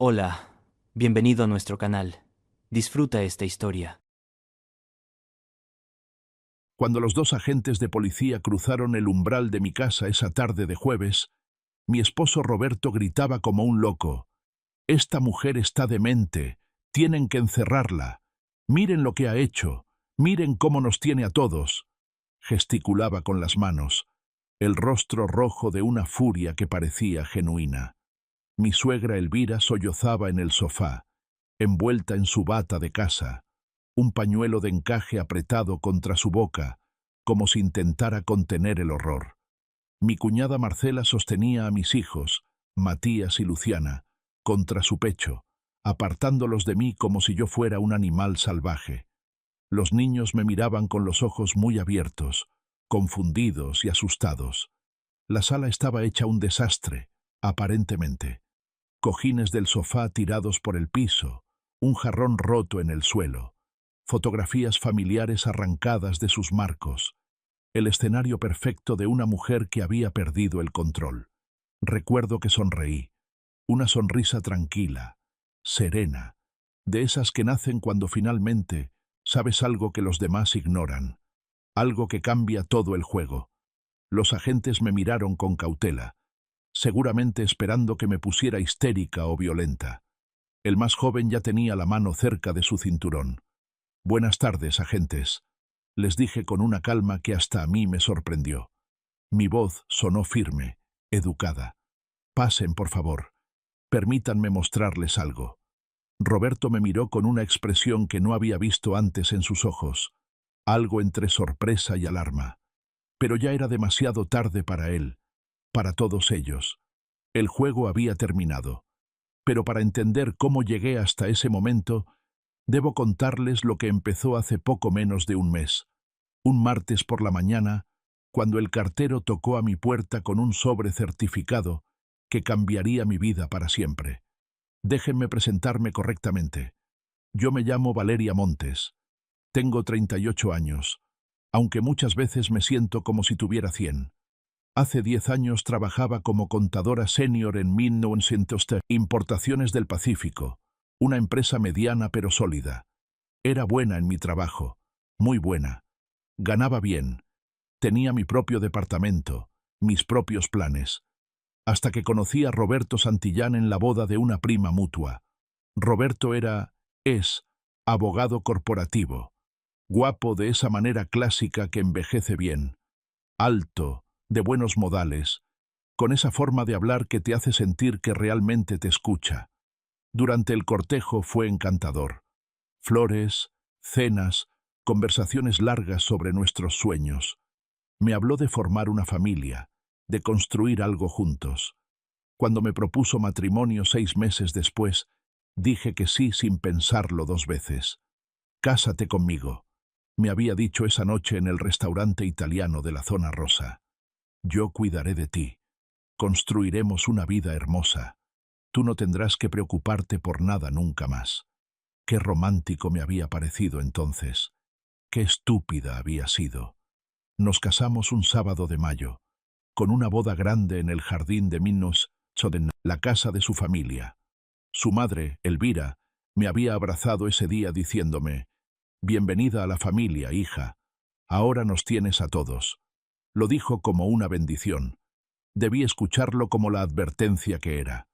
Hola, bienvenido a nuestro canal. Disfruta esta historia. Cuando los dos agentes de policía cruzaron el umbral de mi casa esa tarde de jueves, mi esposo Roberto gritaba como un loco: «Esta mujer está demente, tienen que encerrarla. Miren lo que ha hecho, miren cómo nos tiene a todos». Gesticulaba con las manos, el rostro rojo de una furia que parecía genuina. Mi suegra Elvira sollozaba en el sofá, envuelta en su bata de casa, un pañuelo de encaje apretado contra su boca, como si intentara contener el horror. Mi cuñada Marcela sostenía a mis hijos, Matías y Luciana, contra su pecho, apartándolos de mí como si yo fuera un animal salvaje. Los niños me miraban con los ojos muy abiertos, confundidos y asustados. La sala estaba hecha un desastre, aparentemente. Cojines del sofá tirados por el piso, un jarrón roto en el suelo, fotografías familiares arrancadas de sus marcos, el escenario perfecto de una mujer que había perdido el control. Recuerdo que sonreí, una sonrisa tranquila, serena, de esas que nacen cuando finalmente sabes algo que los demás ignoran, algo que cambia todo el juego. Los agentes me miraron con cautela, seguramente esperando que me pusiera histérica o violenta. El más joven ya tenía la mano cerca de su cinturón. «Buenas tardes, agentes», les dije con una calma que hasta a mí me sorprendió. Mi voz sonó firme, educada. «Pasen, por favor. Permítanme mostrarles algo». Roberto me miró con una expresión que no había visto antes en sus ojos, algo entre sorpresa y alarma. Pero ya era demasiado tarde para él, para todos ellos. El juego había terminado. Pero para entender cómo llegué hasta ese momento, debo contarles lo que empezó hace poco menos de un mes. Un martes por la mañana, cuando el cartero tocó a mi puerta con un sobre certificado que cambiaría mi vida para siempre. Déjenme presentarme correctamente. Yo me llamo Valeria Montes. Tengo 38 años, aunque muchas veces me siento como si tuviera 100. Hace 10 años trabajaba como contadora senior en 1900 Importaciones del Pacífico, una empresa mediana pero sólida. Era buena en mi trabajo, muy buena. Ganaba bien. Tenía mi propio departamento, mis propios planes. Hasta que conocí a Roberto Santillán en la boda de una prima mutua. Roberto es, abogado corporativo. Guapo de esa manera clásica que envejece bien. Alto, de buenos modales, con esa forma de hablar que te hace sentir que realmente te escucha. Durante el cortejo fue encantador. Flores, cenas, conversaciones largas sobre nuestros sueños. Me habló de formar una familia, de construir algo juntos. Cuando me propuso matrimonio 6 meses después, dije que sí sin pensarlo 2 veces. «Cásate conmigo», me había dicho esa noche en el restaurante italiano de la Zona Rosa. «Yo cuidaré de ti. Construiremos una vida hermosa. Tú no tendrás que preocuparte por nada nunca más». Qué romántico me había parecido entonces. Qué estúpida había sido. Nos casamos un sábado de mayo, con una boda grande en el jardín de Minnos, la casa de su familia. Su madre, Elvira, me había abrazado ese día diciéndome: «Bienvenida a la familia, hija. Ahora nos tienes a todos». Lo dijo como una bendición. Debí escucharlo como la advertencia que era.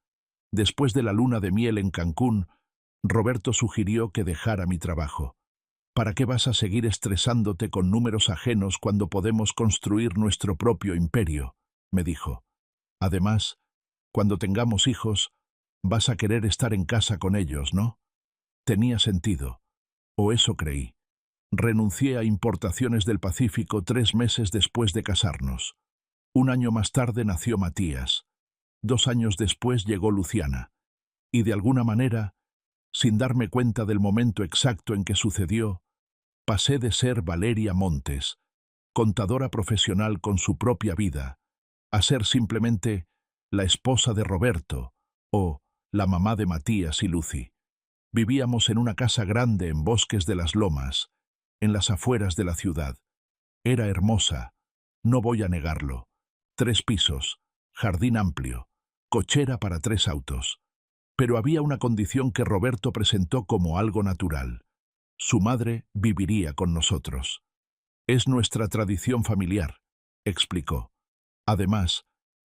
Después de la luna de miel en Cancún, Roberto sugirió que dejara mi trabajo. «¿Para qué vas a seguir estresándote con números ajenos cuando podemos construir nuestro propio imperio?», me dijo. «Además, cuando tengamos hijos, vas a querer estar en casa con ellos, ¿no?». Tenía sentido, o eso creí. Renuncié a Importaciones del Pacífico 3 meses después de casarnos. Un año más tarde nació Matías. 2 años después llegó Luciana. Y de alguna manera, sin darme cuenta del momento exacto en que sucedió, pasé de ser Valeria Montes, contadora profesional con su propia vida, a ser simplemente la esposa de Roberto o la mamá de Matías y Lucy. Vivíamos en una casa grande en Bosques de las Lomas, en las afueras de la ciudad. Era hermosa, no voy a negarlo. 3 pisos, jardín amplio, cochera para 3 autos. Pero había una condición que Roberto presentó como algo natural. Su madre viviría con nosotros. Es nuestra tradición familiar, explicó. Además,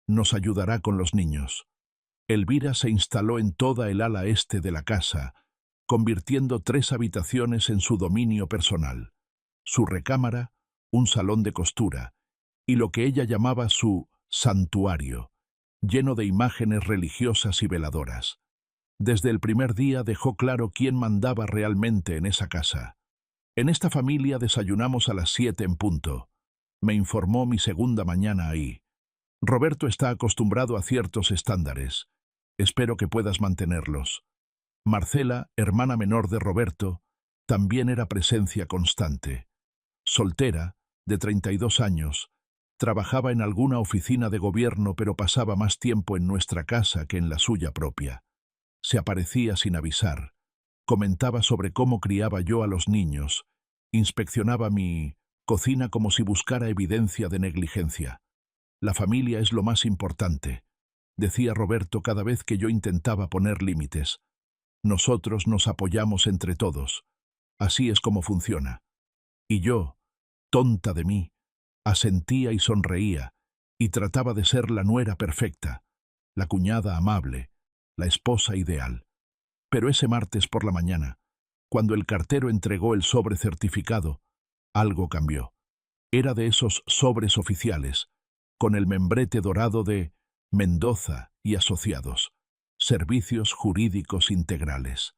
nos ayudará con los niños. Elvira se instaló en toda el ala este de la casa, convirtiendo 3 habitaciones en su dominio personal. Su recámara, un salón de costura, y lo que ella llamaba su santuario, lleno de imágenes religiosas y veladoras. Desde el primer día dejó claro quién mandaba realmente en esa casa. En esta familia desayunamos a las 7 en punto, me informó mi segunda mañana ahí. Roberto está acostumbrado a ciertos estándares. Espero que puedas mantenerlos. Marcela, hermana menor de Roberto, también era presencia constante. Soltera, de 32 años, trabajaba en alguna oficina de gobierno, pero pasaba más tiempo en nuestra casa que en la suya propia. Se aparecía sin avisar, comentaba sobre cómo criaba yo a los niños, inspeccionaba mi cocina como si buscara evidencia de negligencia. La familia es lo más importante, decía Roberto cada vez que yo intentaba poner límites. Nosotros nos apoyamos entre todos. Así es como funciona. Y yo, tonta de mí, asentía y sonreía, y trataba de ser la nuera perfecta, la cuñada amable, la esposa ideal. Pero ese martes por la mañana, cuando el cartero entregó el sobre certificado, algo cambió. Era de esos sobres oficiales, con el membrete dorado de Mendoza y Asociados, Servicios Jurídicos Integrales.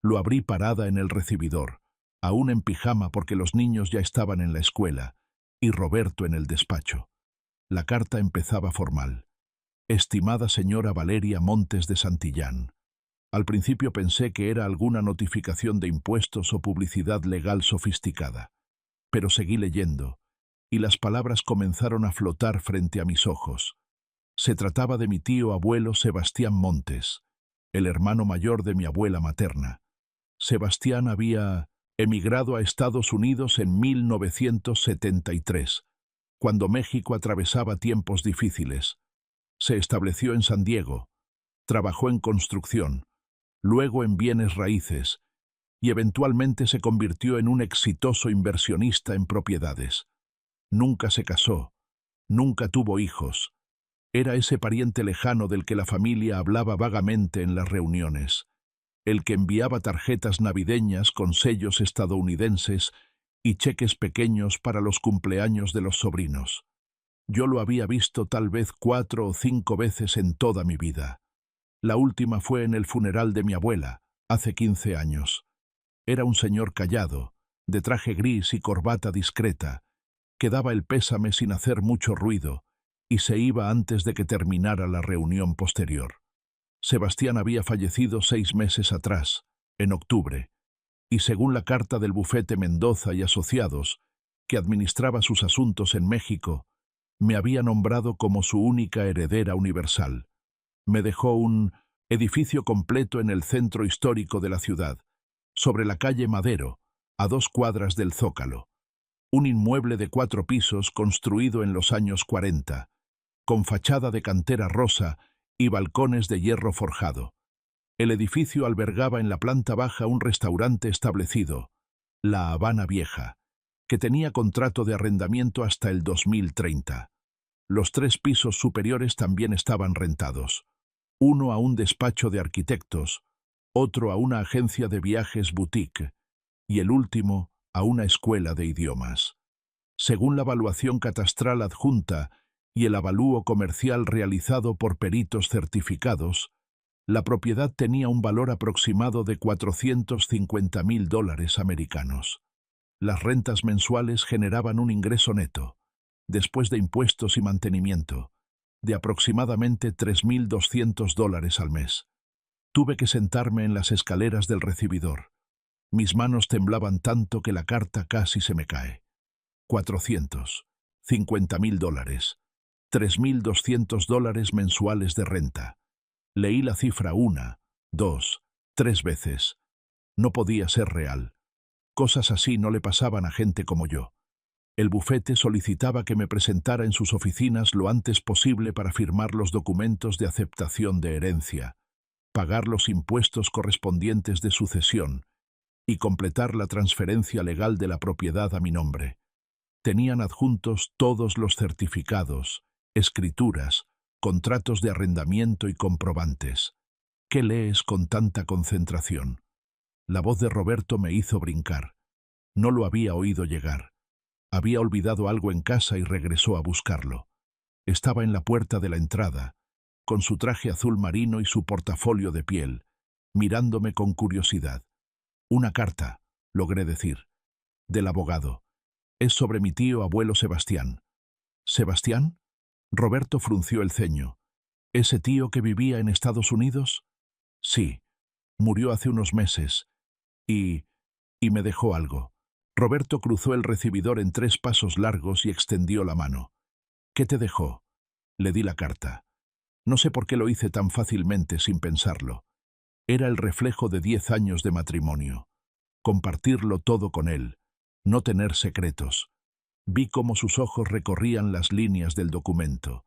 Lo abrí parada en el recibidor, aún en pijama porque los niños ya estaban en la escuela, y Roberto en el despacho. La carta empezaba formal. Estimada señora Valeria Montes de Santillán. Al principio pensé que era alguna notificación de impuestos o publicidad legal sofisticada. Pero seguí leyendo, y las palabras comenzaron a flotar frente a mis ojos. Se trataba de mi tío abuelo Sebastián Montes, el hermano mayor de mi abuela materna. Sebastián había emigrado a Estados Unidos en 1973, cuando México atravesaba tiempos difíciles. Se estableció en San Diego, trabajó en construcción, luego en bienes raíces, y eventualmente se convirtió en un exitoso inversionista en propiedades. Nunca se casó, nunca tuvo hijos. Era ese pariente lejano del que la familia hablaba vagamente en las reuniones, el que enviaba tarjetas navideñas con sellos estadounidenses y cheques pequeños para los cumpleaños de los sobrinos. Yo lo había visto tal vez 4 o 5 veces en toda mi vida. La última fue en el funeral de mi abuela, hace 15 años. Era un señor callado, de traje gris y corbata discreta, que daba el pésame sin hacer mucho ruido, y se iba antes de que terminara la reunión posterior. Sebastián había fallecido 6 meses atrás, en octubre, y según la carta del bufete Mendoza y Asociados, que administraba sus asuntos en México, me había nombrado como su única heredera universal. Me dejó un edificio completo en el centro histórico de la ciudad, sobre la calle Madero, a 2 cuadras del Zócalo. Un inmueble de 4 pisos construido en los años 40, con fachada de cantera rosa y balcones de hierro forjado. El edificio albergaba en la planta baja un restaurante establecido, La Habana Vieja, que tenía contrato de arrendamiento hasta el 2030. Los 3 pisos superiores también estaban rentados, uno a un despacho de arquitectos, otro a una agencia de viajes boutique y el último a una escuela de idiomas. Según la evaluación catastral adjunta y el avalúo comercial realizado por peritos certificados, la propiedad tenía un valor aproximado de $450,000 americanos. Las rentas mensuales generaban un ingreso neto, después de impuestos y mantenimiento, de aproximadamente $3,200 al mes. Tuve que sentarme en las escaleras del recibidor. Mis manos temblaban tanto que la carta casi se me cae. $450,000, $3,200 mensuales de renta. Leí la cifra 1, 2, 3 veces. No podía ser real. Cosas así no le pasaban a gente como yo. El bufete solicitaba que me presentara en sus oficinas lo antes posible para firmar los documentos de aceptación de herencia. pagar los impuestos correspondientes de sucesión y completar la transferencia legal de la propiedad a mi nombre. Tenían adjuntos todos los certificados, escrituras, contratos de arrendamiento y comprobantes. ¿Qué lees con tanta concentración? La voz de Roberto me hizo brincar. No lo había oído llegar. Había olvidado algo en casa y regresó a buscarlo. Estaba en la puerta de la entrada, con su traje azul marino y su portafolio de piel, mirándome con curiosidad. Una carta, logré decir, del abogado. Es sobre mi tío abuelo Sebastián. ¿Sebastián? Roberto frunció el ceño. ¿Ese tío que vivía en Estados Unidos? Sí, murió hace unos meses. Y me dejó algo. Roberto cruzó el recibidor en 3 pasos largos y extendió la mano. ¿Qué te dejó? Le di la carta. No sé por qué lo hice tan fácilmente sin pensarlo. Era el reflejo de 10 años de matrimonio. Compartirlo todo con él, no tener secretos. Vi cómo sus ojos recorrían las líneas del documento,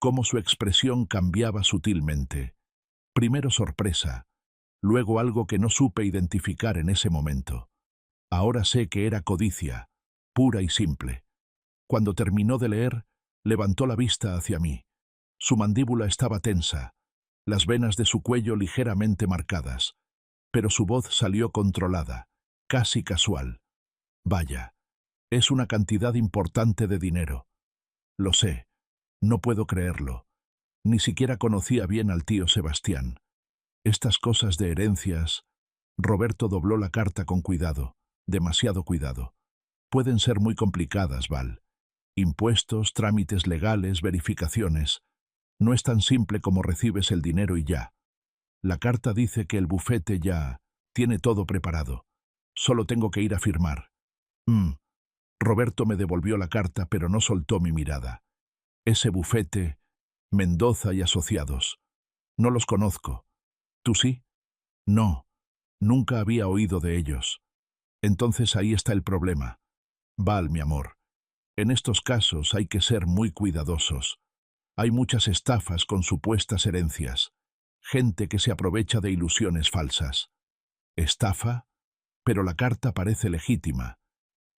cómo su expresión cambiaba sutilmente. Primero sorpresa, luego algo que no supe identificar en ese momento. Ahora sé que era codicia, pura y simple. Cuando terminó de leer, levantó la vista hacia mí. Su mandíbula estaba tensa, las venas de su cuello ligeramente marcadas, pero su voz salió controlada, casi casual. Vaya, es una cantidad importante de dinero. Lo sé, no puedo creerlo. Ni siquiera conocía bien al tío Sebastián. Estas cosas de herencias... Roberto dobló la carta con cuidado, demasiado cuidado. Pueden ser muy complicadas, Val. Impuestos, trámites legales, verificaciones. No es tan simple como recibes el dinero y ya. La carta dice que el bufete ya tiene todo preparado. Solo tengo que ir a firmar. Roberto me devolvió la carta, pero no soltó mi mirada. Ese bufete, Mendoza y Asociados. No los conozco. ¿Tú sí? No, nunca había oído de ellos. Entonces ahí está el problema. Val, mi amor, en estos casos hay que ser muy cuidadosos. Hay muchas estafas con supuestas herencias. Gente que se aprovecha de ilusiones falsas. ¿Estafa? Pero la carta parece legítima.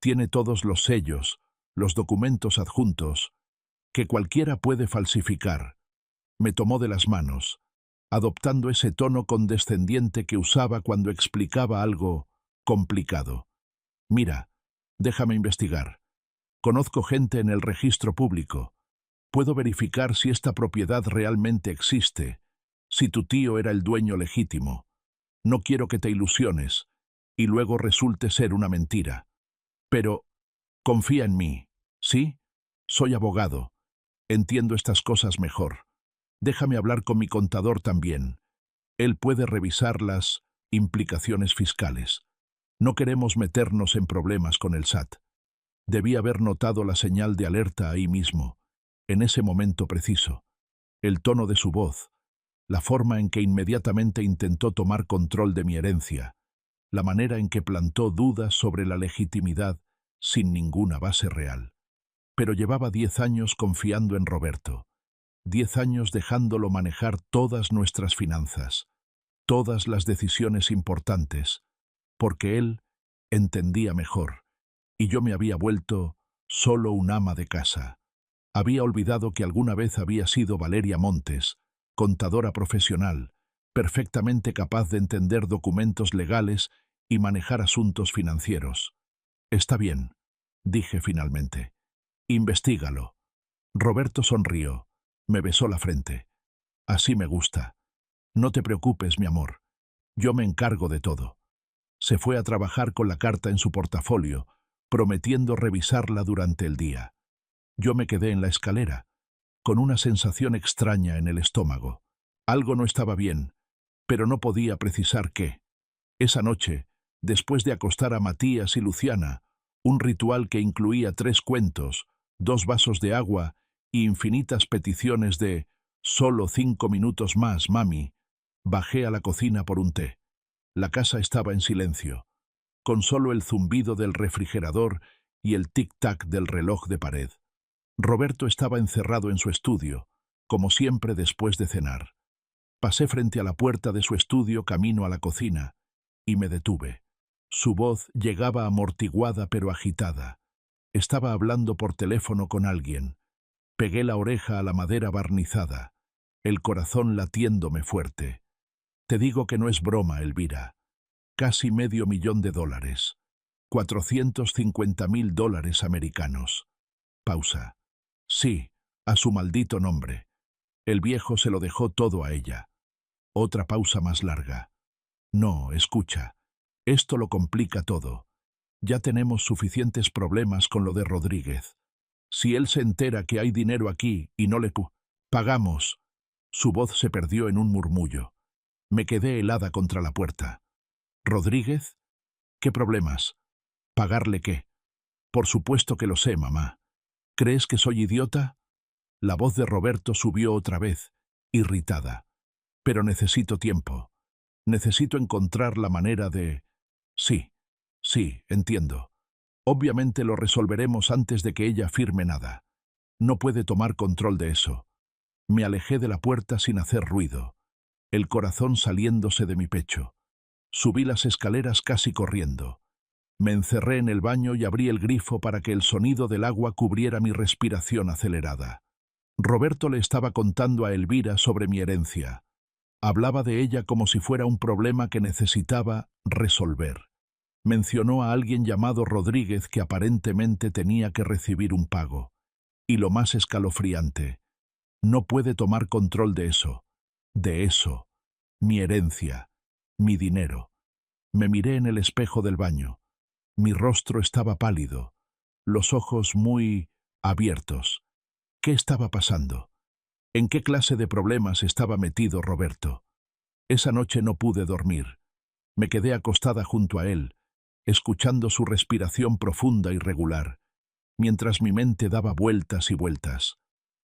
Tiene todos los sellos, los documentos adjuntos, que cualquiera puede falsificar. Me tomó de las manos, adoptando ese tono condescendiente que usaba cuando explicaba algo complicado. Mira, déjame investigar. Conozco gente en el registro público. Puedo verificar si esta propiedad realmente existe, si tu tío era el dueño legítimo. No quiero que te ilusiones y luego resulte ser una mentira. Pero confía en mí, ¿sí? Soy abogado. Entiendo estas cosas mejor. Déjame hablar con mi contador también. Él puede revisar las implicaciones fiscales. No queremos meternos en problemas con el SAT. Debí haber notado la señal de alerta ahí mismo, en ese momento preciso. El tono de su voz, la forma en que inmediatamente intentó tomar control de mi herencia, la manera en que plantó dudas sobre la legitimidad sin ninguna base real. Pero llevaba 10 años confiando en Roberto, 10 años dejándolo manejar todas nuestras finanzas, todas las decisiones importantes, porque él entendía mejor, y yo me había vuelto solo un ama de casa. Había olvidado que alguna vez había sido Valeria Montes, contadora profesional, perfectamente capaz de entender documentos legales y manejar asuntos financieros. Está bien, dije finalmente. Investígalo. Roberto sonrió, me besó la frente. Así me gusta. No te preocupes, mi amor. Yo me encargo de todo. Se fue a trabajar con la carta en su portafolio, prometiendo revisarla durante el día. Yo me quedé en la escalera, con una sensación extraña en el estómago. Algo no estaba bien, pero no podía precisar qué. Esa noche, después de acostar a Matías y Luciana, un ritual que incluía 3 cuentos, 2 vasos de agua y infinitas peticiones de «solo 5 minutos más, mami», bajé a la cocina por un té. La casa estaba en silencio, con solo el zumbido del refrigerador y el tic-tac del reloj de pared. Roberto estaba encerrado en su estudio, como siempre después de cenar. Pasé frente a la puerta de su estudio camino a la cocina y me detuve. Su voz llegaba amortiguada pero agitada. Estaba hablando por teléfono con alguien. Pegué la oreja a la madera barnizada, el corazón latiéndome fuerte. Te digo que no es broma, Elvira. Casi $500,000. $450,000 americanos. Pausa. Sí, a su maldito nombre. El viejo se lo dejó todo a ella. Otra pausa más larga. No, escucha. Esto lo complica todo. Ya tenemos suficientes problemas con lo de Rodríguez. Si él se entera que hay dinero aquí y no le pagamos. Su voz se perdió en un murmullo. Me quedé helada contra la puerta. ¿Rodríguez? ¿Qué problemas? ¿Pagarle qué? Por supuesto que lo sé, mamá. ¿Crees que soy idiota? La voz de Roberto subió otra vez, irritada. Pero necesito tiempo. Necesito encontrar la manera de... Sí, entiendo. Obviamente lo resolveremos antes de que ella firme nada. No puede tomar control de eso. Me alejé de la puerta sin hacer ruido, el corazón saliéndose de mi pecho. Subí las escaleras casi corriendo. Me encerré en el baño y abrí el grifo para que el sonido del agua cubriera mi respiración acelerada. Roberto le estaba contando a Elvira sobre mi herencia. Hablaba de ella como si fuera un problema que necesitaba resolver. Mencionó a alguien llamado Rodríguez que aparentemente tenía que recibir un pago. Y lo más escalofriante, no puede tomar control de eso. De eso. Mi herencia. Mi dinero. Me miré en el espejo del baño. Mi rostro estaba pálido, los ojos muy abiertos. ¿Qué estaba pasando? ¿En qué clase de problemas estaba metido Roberto? Esa noche no pude dormir. Me quedé acostada junto a él, escuchando su respiración profunda y regular, mientras mi mente daba vueltas y vueltas.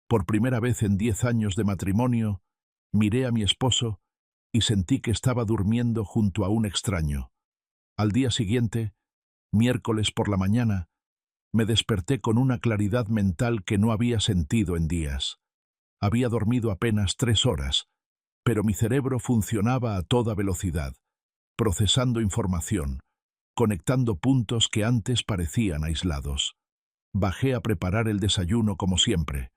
Por primera vez en 10 años de matrimonio, miré a mi esposo y sentí que estaba durmiendo junto a un extraño. Al día siguiente, miércoles por la mañana, me desperté con una claridad mental que no había sentido en días. Había dormido apenas 3 horas, pero mi cerebro funcionaba a toda velocidad, procesando información, conectando puntos que antes parecían aislados. Bajé a preparar el desayuno como siempre.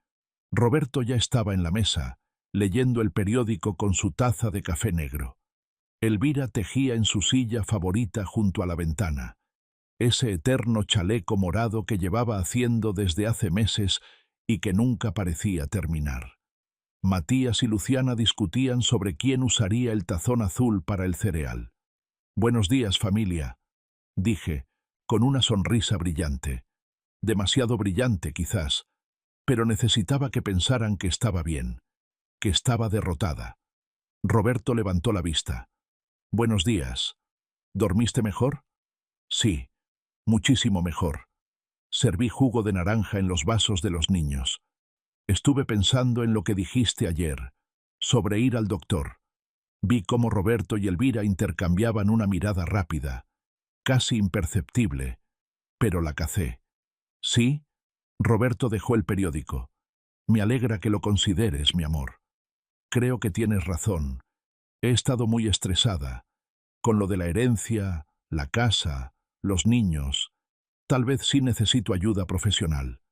Roberto ya estaba en la mesa, leyendo el periódico con su taza de café negro. Elvira tejía en su silla favorita junto a la ventana. Ese eterno chaleco morado que llevaba haciendo desde hace meses y que nunca parecía terminar. Matías y Luciana discutían sobre quién usaría el tazón azul para el cereal. «Buenos días, familia», dije, con una sonrisa brillante. Demasiado brillante, quizás, pero necesitaba que pensaran que estaba bien, que estaba derrotada. Roberto levantó la vista. «Buenos días. ¿Dormiste mejor?» «Sí, muchísimo mejor». Serví jugo de naranja en los vasos de los niños. Estuve pensando en lo que dijiste ayer, sobre ir al doctor. Vi cómo Roberto y Elvira intercambiaban una mirada rápida, casi imperceptible, pero la cacé. «¿Sí?» Roberto dejó el periódico. «Me alegra que lo consideres, mi amor. Creo que tienes razón. He estado muy estresada, con lo de la herencia, la casa, los niños. Tal vez sí necesito ayuda profesional».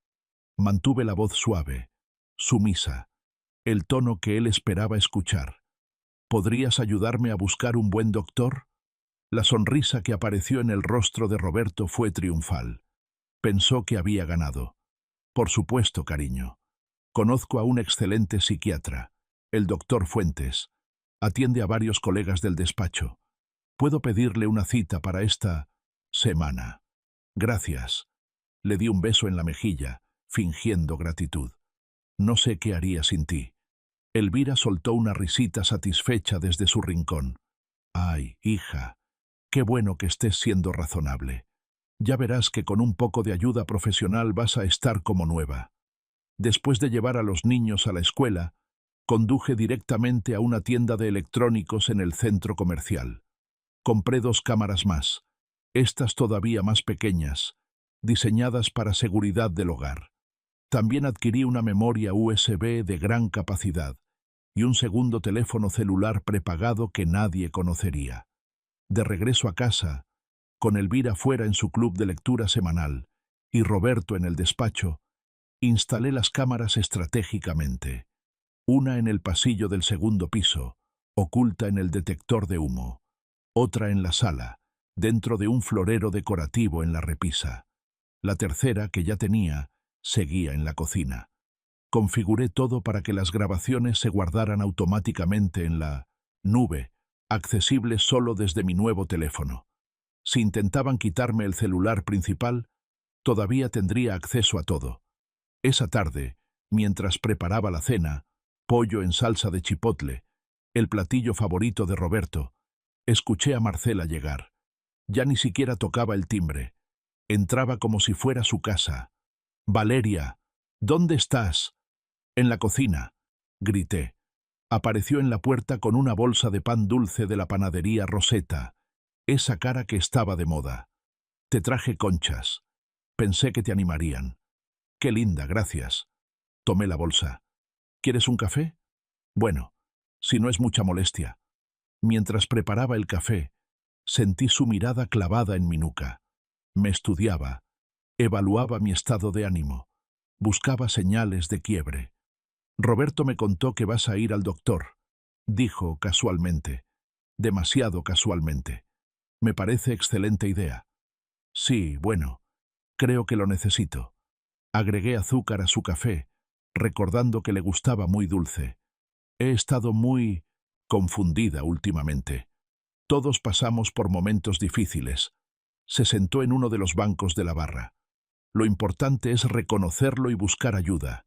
Mantuve la voz suave, sumisa, el tono que él esperaba escuchar. «¿Podrías ayudarme a buscar un buen doctor?» La sonrisa que apareció en el rostro de Roberto fue triunfal. Pensó que había ganado. «Por supuesto, cariño. Conozco a un excelente psiquiatra, el doctor Fuentes. Atiende a varios colegas del despacho. Puedo pedirle una cita para esta semana». «Gracias». Le di un beso en la mejilla, fingiendo gratitud. «No sé qué haría sin ti». Elvira soltó una risita satisfecha desde su rincón. «Ay, hija, qué bueno que estés siendo razonable. Ya verás que con un poco de ayuda profesional vas a estar como nueva». Después de llevar a los niños a la escuela, conduje directamente a una tienda de electrónicos en el centro comercial. Compré 2 cámaras más, estas todavía más pequeñas, diseñadas para seguridad del hogar. También adquirí una memoria USB de gran capacidad y un segundo teléfono celular prepagado que nadie conocería. De regreso a casa, con Elvira fuera en su club de lectura semanal y Roberto en el despacho, instalé las cámaras estratégicamente. Una en el pasillo del segundo piso, oculta en el detector de humo. Otra en la sala, dentro de un florero decorativo en la repisa. La tercera, que ya tenía, seguía en la cocina. Configuré todo para que las grabaciones se guardaran automáticamente en la nube, accesible solo desde mi nuevo teléfono. Si intentaban quitarme el celular principal, todavía tendría acceso a todo. Esa tarde, mientras preparaba la cena, pollo en salsa de chipotle, el platillo favorito de Roberto, escuché a Marcela llegar. Ya ni siquiera tocaba el timbre. Entraba como si fuera su casa. «Valeria, ¿dónde estás?» «En la cocina», grité. Apareció en la puerta con una bolsa de pan dulce de la panadería Rosetta, esa cara que estaba de moda. «Te traje conchas. Pensé que te animarían». «Qué linda, gracias». Tomé la bolsa. «¿Quieres un café?» «Bueno, si no es mucha molestia». Mientras preparaba el café, sentí su mirada clavada en mi nuca. Me estudiaba, evaluaba mi estado de ánimo, buscaba señales de quiebre. «Roberto me contó que vas a ir al doctor», dijo casualmente, demasiado casualmente. «Me parece excelente idea». «Sí, bueno, creo que lo necesito». Agregué azúcar a su café, recordando que le gustaba muy dulce. «He estado muy confundida últimamente. Todos pasamos por momentos difíciles». Se sentó en uno de los bancos de la barra. «Lo importante es reconocerlo y buscar ayuda.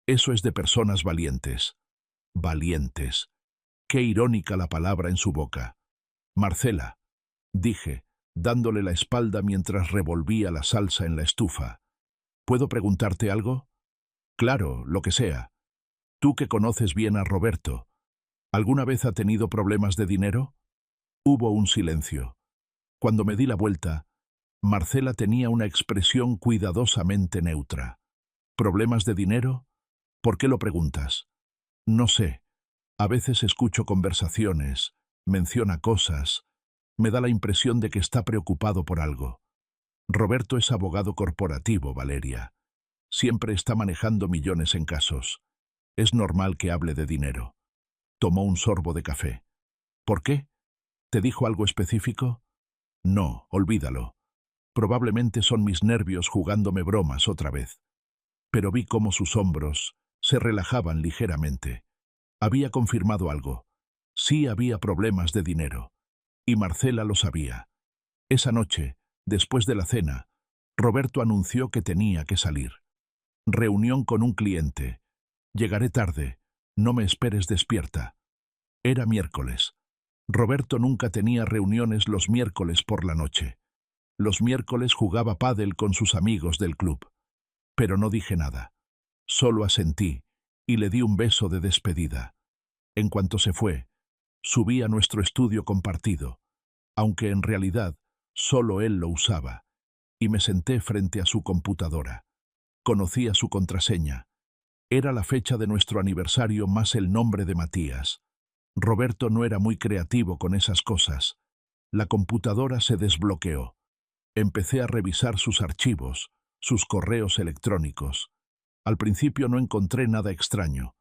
Eso es de personas valientes». «Valientes». Qué irónica la palabra en su boca. «Marcela», dije, dándole la espalda mientras revolvía la salsa en la estufa. «¿Puedo preguntarte algo?» «Claro, lo que sea. Tú que conoces bien a Roberto, ¿alguna vez ha tenido problemas de dinero?» Hubo un silencio. Cuando me di la vuelta, Marcela tenía una expresión cuidadosamente neutra. «¿Problemas de dinero? ¿Por qué lo preguntas?» «No sé. A veces escucho conversaciones, menciona cosas. Me da la impresión de que está preocupado por algo. Roberto es abogado corporativo, Valeria. Siempre está manejando millones en casos. Es normal que hable de dinero». Tomó un sorbo de café. «¿Por qué? ¿Te dijo algo específico?» «No, olvídalo. Probablemente son mis nervios jugándome bromas otra vez». Pero vi cómo sus hombros se relajaban ligeramente. Había confirmado algo. Sí había problemas de dinero. Y Marcela lo sabía. Esa noche, después de la cena, Roberto anunció que tenía que salir. «Reunión con un cliente. Llegaré tarde. No me esperes despierta». Era miércoles. Roberto nunca tenía reuniones los miércoles por la noche. Los miércoles jugaba pádel con sus amigos del club. Pero no dije nada. Solo asentí y le di un beso de despedida. En cuanto se fue, subí a nuestro estudio compartido, aunque en realidad solo él lo usaba, y me senté frente a su computadora. Conocía su contraseña. Era la fecha de nuestro aniversario más el nombre de Matías. Roberto no era muy creativo con esas cosas. La computadora se desbloqueó. Empecé a revisar sus archivos, sus correos electrónicos. Al principio no encontré nada extraño.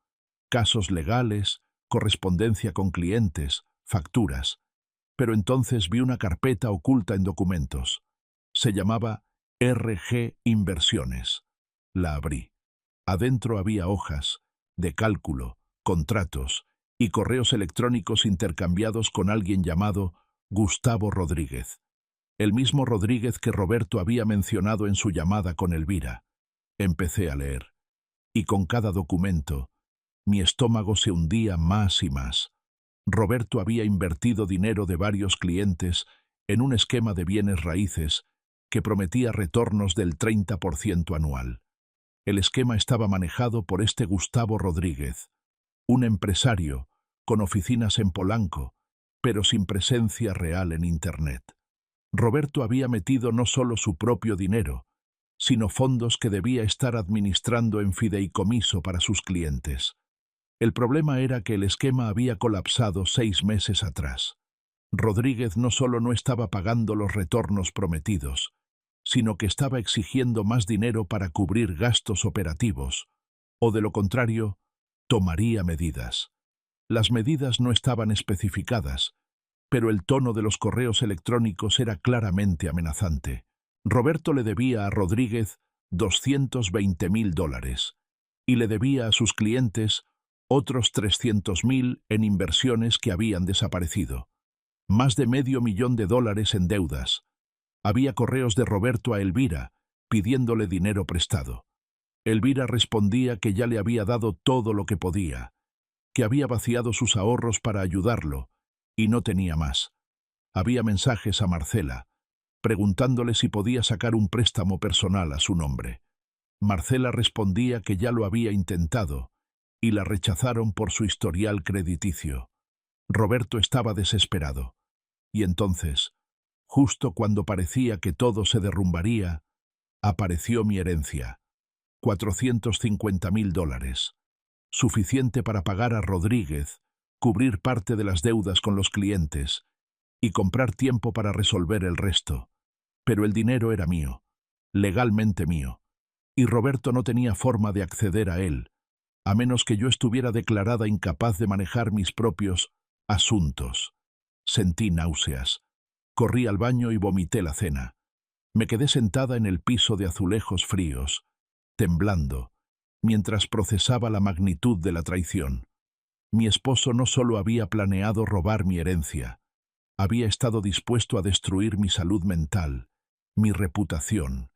Casos legales, correspondencia con clientes, facturas. Pero entonces vi una carpeta oculta en documentos. Se llamaba RG Inversiones. La abrí. Adentro había hojas, de cálculo, contratos y correos electrónicos intercambiados con alguien llamado Gustavo Rodríguez. El mismo Rodríguez que Roberto había mencionado en su llamada con Elvira. Empecé a leer. Y con cada documento, mi estómago se hundía más y más. Roberto había invertido dinero de varios clientes en un esquema de bienes raíces que prometía retornos del 30% anual. El esquema estaba manejado por este Gustavo Rodríguez, un empresario con oficinas en Polanco, pero sin presencia real en Internet. Roberto había metido no solo su propio dinero, sino fondos que debía estar administrando en fideicomiso para sus clientes. El problema era que el esquema había colapsado 6 meses atrás. Rodríguez no solo no estaba pagando los retornos prometidos, sino que estaba exigiendo más dinero para cubrir gastos operativos, o de lo contrario, tomaría medidas. Las medidas no estaban especificadas, pero el tono de los correos electrónicos era claramente amenazante. Roberto le debía a Rodríguez $220.000 y le debía a sus clientes otros 300.000 en inversiones que habían desaparecido. Más de $500.000 en deudas. Había correos de Roberto a Elvira pidiéndole dinero prestado. Elvira respondía que ya le había dado todo lo que podía, que había vaciado sus ahorros para ayudarlo y no tenía más. Había mensajes a Marcela, preguntándole si podía sacar un préstamo personal a su nombre. Marcela respondía que ya lo había intentado y la rechazaron por su historial crediticio. Roberto estaba desesperado. Y entonces, justo cuando parecía que todo se derrumbaría, apareció mi herencia. $450.000. Suficiente para pagar a Rodríguez, cubrir parte de las deudas con los clientes y comprar tiempo para resolver el resto. Pero el dinero era mío, legalmente mío, y Roberto no tenía forma de acceder a él, a menos que yo estuviera declarada incapaz de manejar mis propios asuntos. Sentí náuseas. Corrí al baño y vomité la cena. Me quedé sentada en el piso de azulejos fríos, temblando, mientras procesaba la magnitud de la traición. Mi esposo no solo había planeado robar mi herencia, había estado dispuesto a destruir mi salud mental, mi reputación,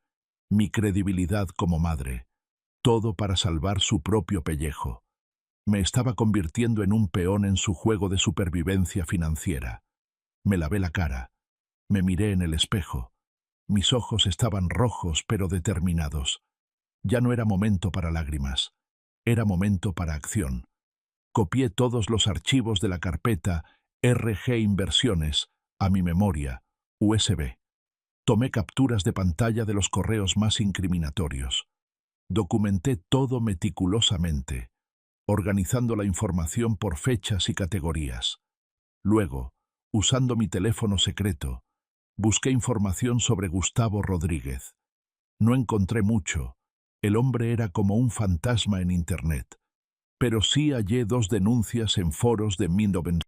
mi credibilidad como madre, todo para salvar su propio pellejo. Me estaba convirtiendo en un peón en su juego de supervivencia financiera. Me lavé la cara, me miré en el espejo. Mis ojos estaban rojos pero determinados. Ya no era momento para lágrimas, era momento para acción. Copié todos los archivos de la carpeta RG Inversiones a mi memoria USB. Tomé capturas de pantalla de los correos más incriminatorios. Documenté todo meticulosamente, organizando la información por fechas y categorías. Luego, usando mi teléfono secreto, busqué información sobre Gustavo Rodríguez. No encontré mucho. El hombre era como un fantasma en Internet. Pero sí hallé 2 denuncias en foros de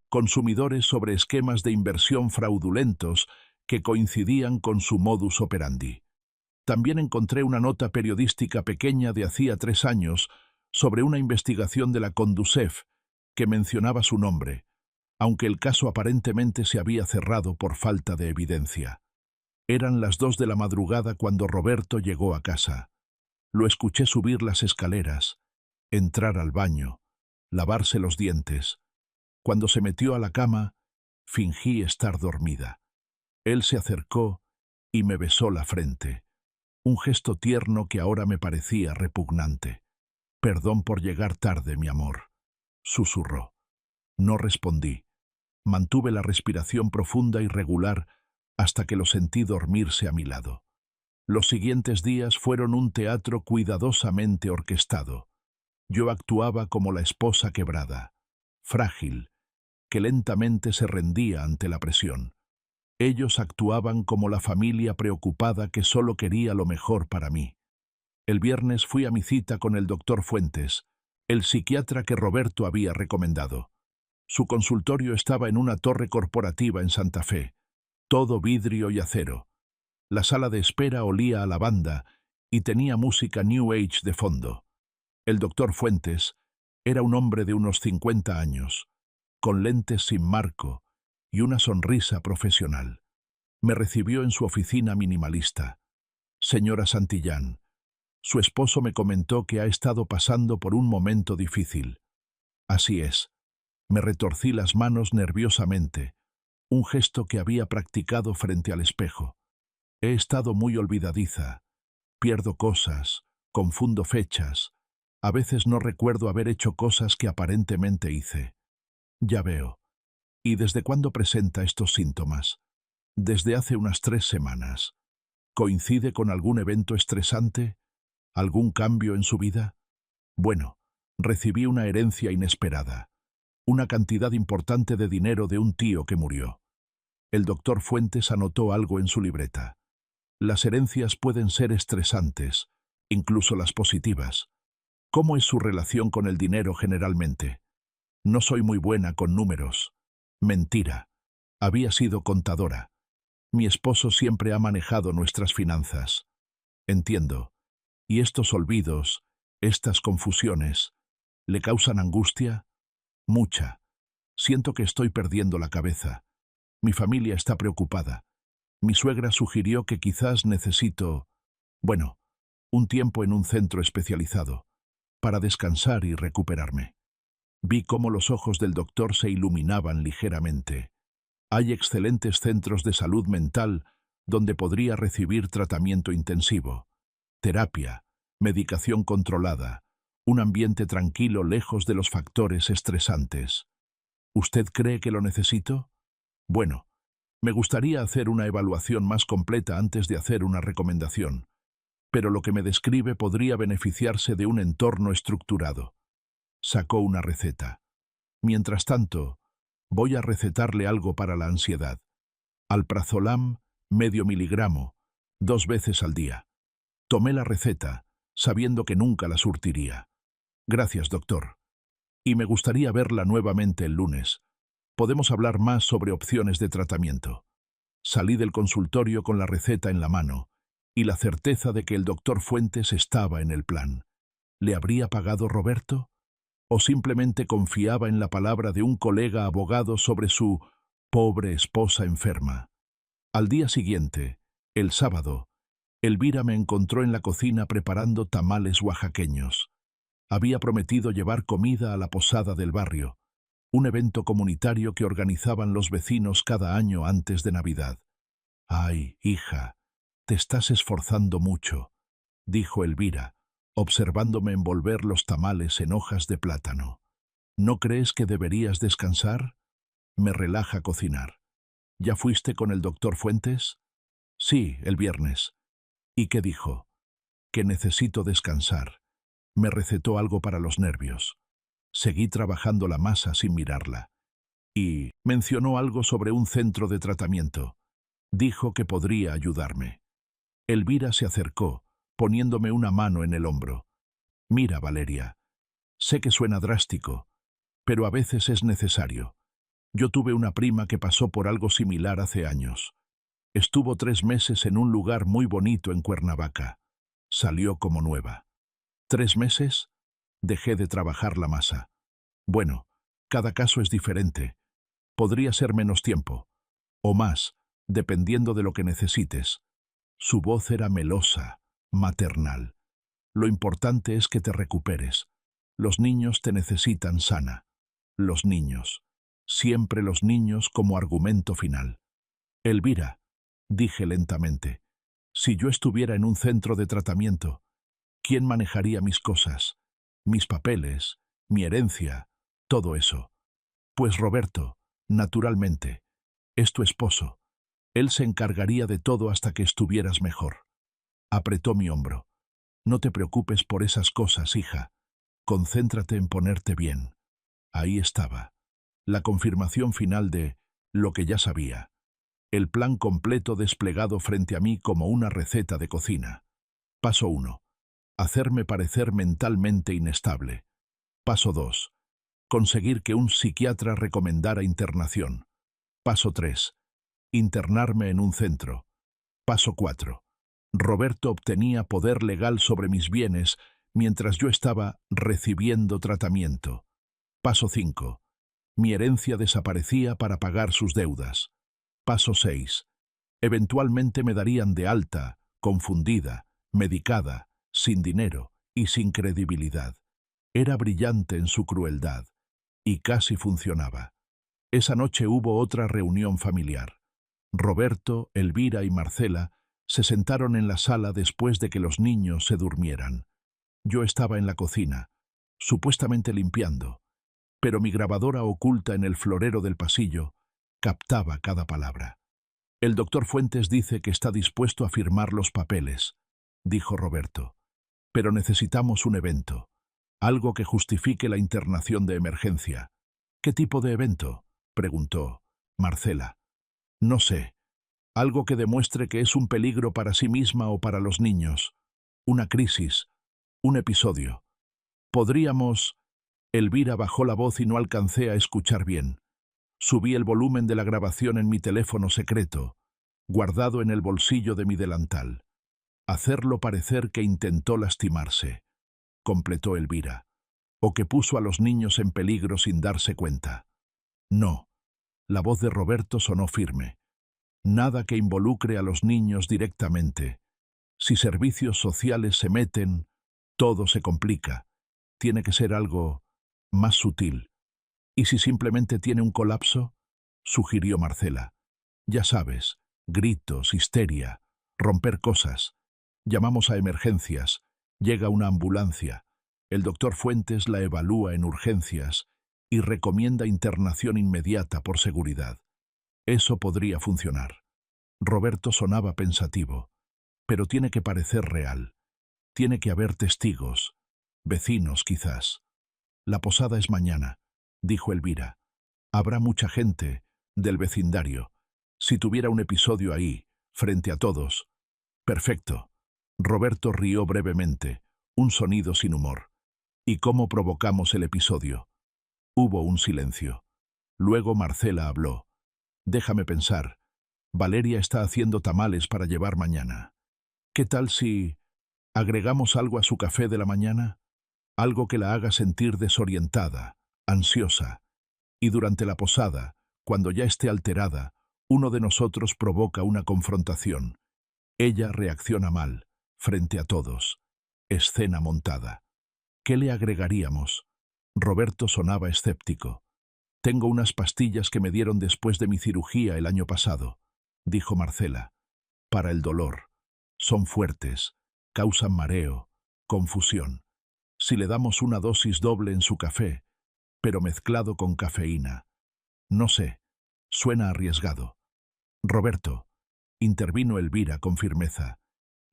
consumidores sobre esquemas de inversión fraudulentos que coincidían con su modus operandi. También encontré una nota periodística pequeña de hacía 3 años sobre una investigación de la Conducef que mencionaba su nombre, aunque el caso aparentemente se había cerrado por falta de evidencia. Eran las 2 de la madrugada cuando Roberto llegó a casa. Lo escuché subir las escaleras, entrar al baño, lavarse los dientes. Cuando se metió a la cama, fingí estar dormida. Él se acercó y me besó la frente, un gesto tierno que ahora me parecía repugnante. «Perdón por llegar tarde, mi amor», susurró. No respondí. Mantuve la respiración profunda y regular hasta que lo sentí dormirse a mi lado. Los siguientes días fueron un teatro cuidadosamente orquestado. Yo actuaba como la esposa quebrada, frágil, que lentamente se rendía ante la presión. Ellos actuaban como la familia preocupada que solo quería lo mejor para mí. El viernes fui a mi cita con el doctor Fuentes, el psiquiatra que Roberto había recomendado. Su consultorio estaba en una torre corporativa en Santa Fe, todo vidrio y acero. La sala de espera olía a lavanda y tenía música New Age de fondo. El doctor Fuentes era un hombre de unos 50 años, con lentes sin marco y una sonrisa profesional. Me recibió en su oficina minimalista. «Señora Santillán, su esposo me comentó que ha estado pasando por un momento difícil». «Así es». Me retorcí las manos nerviosamente, un gesto que había practicado frente al espejo. «He estado muy olvidadiza. Pierdo cosas, confundo fechas. A veces no recuerdo haber hecho cosas que aparentemente hice». «Ya veo. ¿Y desde cuándo presenta estos síntomas?» «Desde hace unas 3 semanas. ¿Coincide con algún evento estresante? ¿Algún cambio en su vida?» «Bueno, Recibí una herencia inesperada, una cantidad importante de dinero de un tío que murió. El doctor Fuentes anotó algo en su libreta. Las herencias pueden ser estresantes, incluso las positivas. ¿Cómo es su relación con el dinero generalmente? No soy muy buena con números. Mentira. Había sido contadora. Mi esposo siempre ha manejado nuestras finanzas. Entiendo. ¿Y estos olvidos, estas confusiones, le causan angustia? Mucha. Siento que estoy perdiendo la cabeza. Mi familia está preocupada. Mi suegra sugirió que quizás necesito, bueno, un tiempo en un centro especializado, para descansar y recuperarme. Vi cómo los ojos del doctor se iluminaban ligeramente. Hay excelentes centros de salud mental donde podría recibir tratamiento intensivo, terapia, medicación controlada, un ambiente tranquilo lejos de los factores estresantes. ¿Usted cree que lo necesito? Bueno, me gustaría hacer una evaluación más completa antes de hacer una recomendación, pero lo que me describe podría beneficiarse de un entorno estructurado. Sacó una receta. Mientras tanto, voy a recetarle algo para la ansiedad. Alprazolam, medio miligramo, 2 veces al día. Tomé la receta, sabiendo que nunca la surtiría. Gracias, doctor. Y me gustaría verla nuevamente el lunes. Podemos hablar más sobre opciones de tratamiento. Salí del consultorio con la receta en la mano y la certeza de que el doctor Fuentes estaba en el plan. ¿Le habría pagado Roberto? ¿O simplemente confiaba en la palabra de un colega abogado sobre su pobre esposa enferma? Al día siguiente, el sábado, Elvira me encontró en la cocina preparando tamales oaxaqueños. Había prometido llevar comida a la posada del barrio, un evento comunitario que organizaban los vecinos cada año antes de Navidad. «Ay, hija, te estás esforzando mucho», dijo Elvira, observándome envolver los tamales en hojas de plátano. «¿No crees que deberías descansar? Me relaja cocinar». «¿Ya fuiste con el doctor Fuentes?» «Sí, el viernes». «¿Y qué dijo?» «Que necesito descansar. Me recetó algo para los nervios». Seguí trabajando la masa sin mirarla. Y mencionó algo sobre un centro de tratamiento. Dijo que podría ayudarme. Elvira se acercó, poniéndome una mano en el hombro. «Mira, Valeria, sé que suena drástico, pero a veces es necesario. Yo tuve una prima que pasó por algo similar hace años. Estuvo 3 meses en un lugar muy bonito en Cuernavaca. Salió como nueva. ¿3 meses? Dejé de trabajar la masa. Bueno, cada caso es diferente. Podría ser menos tiempo, o más, dependiendo de lo que necesites. Su voz era melosa, maternal. Lo importante es que te recuperes. Los niños te necesitan sana. Los niños. Siempre los niños como argumento final. Elvira, dije lentamente, si yo estuviera en un centro de tratamiento, ¿quién manejaría mis cosas? Mis papeles, mi herencia, todo eso. Pues Roberto, naturalmente, es tu esposo. Él se encargaría de todo hasta que estuvieras mejor. Apretó mi hombro. No te preocupes por esas cosas, hija. Concéntrate en ponerte bien. Ahí estaba. La confirmación final de lo que ya sabía. El plan completo desplegado frente a mí como una receta de cocina. Paso 1. Hacerme parecer mentalmente inestable. Paso 2. Conseguir que un psiquiatra recomendara internación. Paso 3. Internarme en un centro. Paso 4. Roberto obtenía poder legal sobre mis bienes mientras yo estaba recibiendo tratamiento. Paso 5. Mi herencia desaparecía para pagar sus deudas. Paso 6. Eventualmente me darían de alta, confundida, medicada, sin dinero y sin credibilidad. Era brillante en su crueldad, y casi funcionaba. Esa noche hubo otra reunión familiar. Roberto, Elvira y Marcela se sentaron en la sala después de que los niños se durmieran. Yo estaba en la cocina, supuestamente limpiando, pero mi grabadora oculta en el florero del pasillo captaba cada palabra. «El doctor Fuentes dice que está dispuesto a firmar los papeles», dijo Roberto. «Pero necesitamos un evento. Algo que justifique la internación de emergencia. ¿Qué tipo de evento?, preguntó Marcela. No sé. Algo que demuestre que es un peligro para sí misma o para los niños. Una crisis. Un episodio. Podríamos... Elvira bajó la voz y no alcancé a escuchar bien. Subí el volumen de la grabación en mi teléfono secreto, guardado en el bolsillo de mi delantal. Hacerlo parecer que intentó lastimarse, completó Elvira, o que puso a los niños en peligro sin darse cuenta. No. La voz de Roberto sonó firme. Nada que involucre a los niños directamente. Si servicios sociales se meten, todo se complica. Tiene que ser algo más sutil. ¿Y si simplemente tiene un colapso?, sugirió Marcela. Ya sabes, gritos, histeria, romper cosas. Llamamos a emergencias, llega una ambulancia. El doctor Fuentes la evalúa en urgencias y recomienda internación inmediata por seguridad. Eso podría funcionar. Roberto sonaba pensativo. Pero tiene que parecer real. Tiene que haber testigos, vecinos quizás. La posada es mañana, dijo Elvira. Habrá mucha gente del vecindario. Si tuviera un episodio ahí, frente a todos. Perfecto. Roberto rió brevemente, un sonido sin humor. ¿Y cómo provocamos el episodio? Hubo un silencio. Luego Marcela habló. Déjame pensar. Valeria está haciendo tamales para llevar mañana. ¿Qué tal si agregamos algo a su café de la mañana? Algo que la haga sentir desorientada, ansiosa. Y durante la posada, cuando ya esté alterada, uno de nosotros provoca una confrontación. Ella reacciona mal, frente a todos. Escena montada. ¿Qué le agregaríamos? Roberto sonaba escéptico. Tengo unas pastillas que me dieron después de mi cirugía el año pasado, dijo Marcela. Para el dolor. Son fuertes, causan mareo, confusión. Si le damos una dosis doble en su café, pero mezclado con cafeína. No sé, suena arriesgado. Roberto, intervino Elvira con firmeza.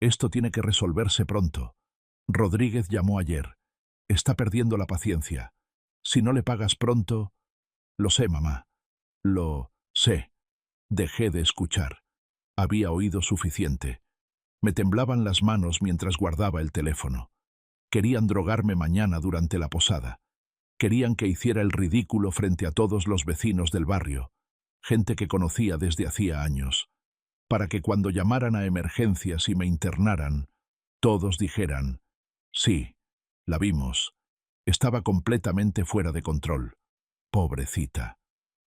Esto tiene que resolverse pronto. Rodríguez llamó ayer. Está perdiendo la paciencia. Si no le pagas pronto... Lo sé, mamá. Lo sé. Dejé de escuchar. Había oído suficiente. Me temblaban las manos mientras guardaba el teléfono. Querían drogarme mañana durante la posada. Querían que hiciera el ridículo frente a todos los vecinos del barrio, gente que conocía desde hacía años, para que cuando llamaran a emergencias y me internaran, todos dijeran, sí, la vimos. Estaba completamente fuera de control. Pobrecita.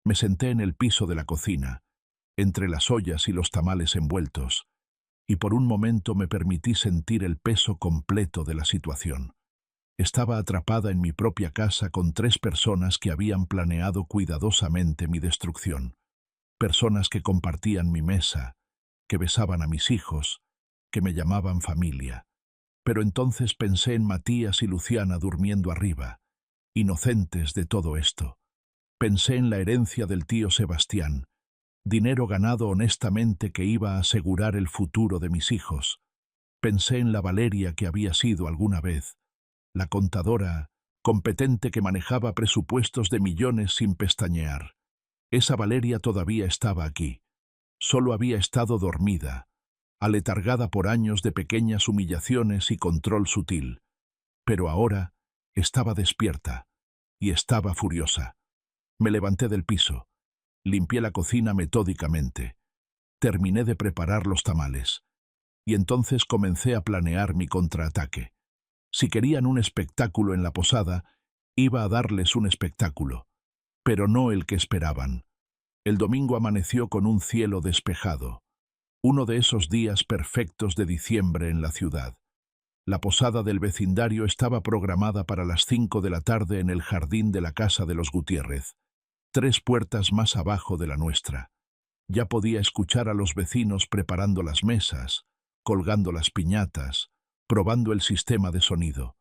Me senté en el piso de la cocina, entre las ollas y los tamales envueltos, y por un momento me permití sentir el peso completo de la situación. Estaba atrapada en mi propia casa con 3 personas que habían planeado cuidadosamente mi destrucción. Personas que compartían mi mesa, que besaban a mis hijos, que me llamaban familia. Pero entonces pensé en Matías y Luciana durmiendo arriba, inocentes de todo esto. Pensé en la herencia del tío Sebastián, dinero ganado honestamente que iba a asegurar el futuro de mis hijos. Pensé en la Valeria que había sido alguna vez, la contadora competente que manejaba presupuestos de millones sin pestañear. Esa Valeria todavía estaba aquí. Solo había estado dormida, aletargada por años de pequeñas humillaciones y control sutil. Pero ahora estaba despierta y estaba furiosa. Me levanté del piso. Limpié la cocina metódicamente. Terminé de preparar los tamales. Y entonces comencé a planear mi contraataque. Si querían un espectáculo en la posada, iba a darles un espectáculo, pero no el que esperaban. El domingo amaneció con un cielo despejado, uno de esos días perfectos de diciembre en la ciudad. La posada del vecindario estaba programada para las 5 de la tarde en el jardín de la casa de los Gutiérrez, 3 puertas más abajo de la nuestra. Ya podía escuchar a los vecinos preparando las mesas, colgando las piñatas, probando el sistema de sonido.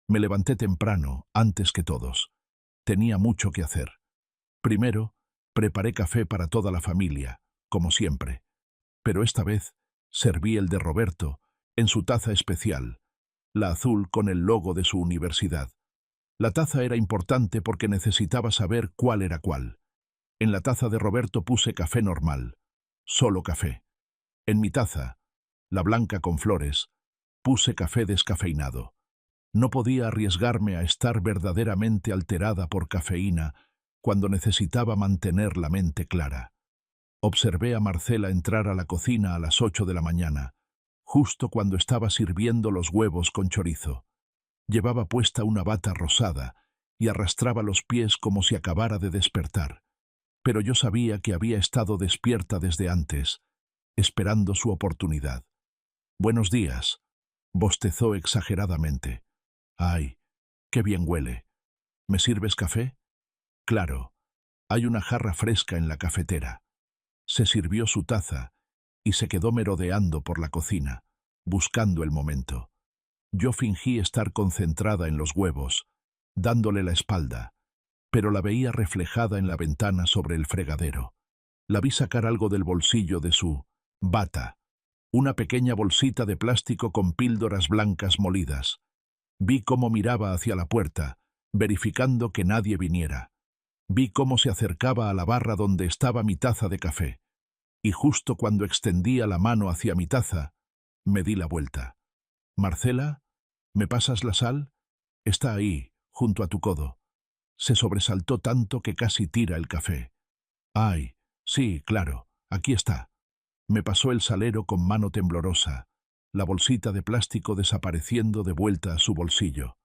Me levanté temprano, antes que todos. Tenía mucho que hacer. Primero, preparé café para toda la familia, como siempre. Pero esta vez serví el de Roberto, en su taza especial, la azul con el logo de su universidad. La taza era importante porque necesitaba saber cuál era cuál. En la taza de Roberto puse café normal, solo café. En mi taza, la blanca con flores, puse café descafeinado. No podía arriesgarme a estar verdaderamente alterada por cafeína cuando necesitaba mantener la mente clara. Observé a Marcela entrar a la cocina a las 8 de la mañana, justo cuando estaba sirviendo los huevos con chorizo. Llevaba puesta una bata rosada y arrastraba los pies como si acabara de despertar. Pero yo sabía que había estado despierta desde antes, esperando su oportunidad. «Buenos días», bostezó exageradamente. «Ay, qué bien huele. ¿Me sirves café?» «Claro, hay una jarra fresca en la cafetera». Se sirvió su taza y se quedó merodeando por la cocina, buscando el momento. Yo fingí estar concentrada en los huevos, dándole la espalda, pero la veía reflejada en la ventana sobre el fregadero. La vi sacar algo del bolsillo de su bata, una pequeña bolsita de plástico con píldoras blancas molidas. Vi cómo miraba hacia la puerta, verificando que nadie viniera. Vi cómo se acercaba a la barra donde estaba mi taza de café, y justo cuando extendía la mano hacia mi taza, me di la vuelta. «Marcela, ¿me pasas la sal? Está ahí, junto a tu codo». Se sobresaltó tanto que casi tira el café. «Ay, sí, claro, aquí está». Me pasó el salero con mano temblorosa, la bolsita de plástico desapareciendo de vuelta a su bolsillo.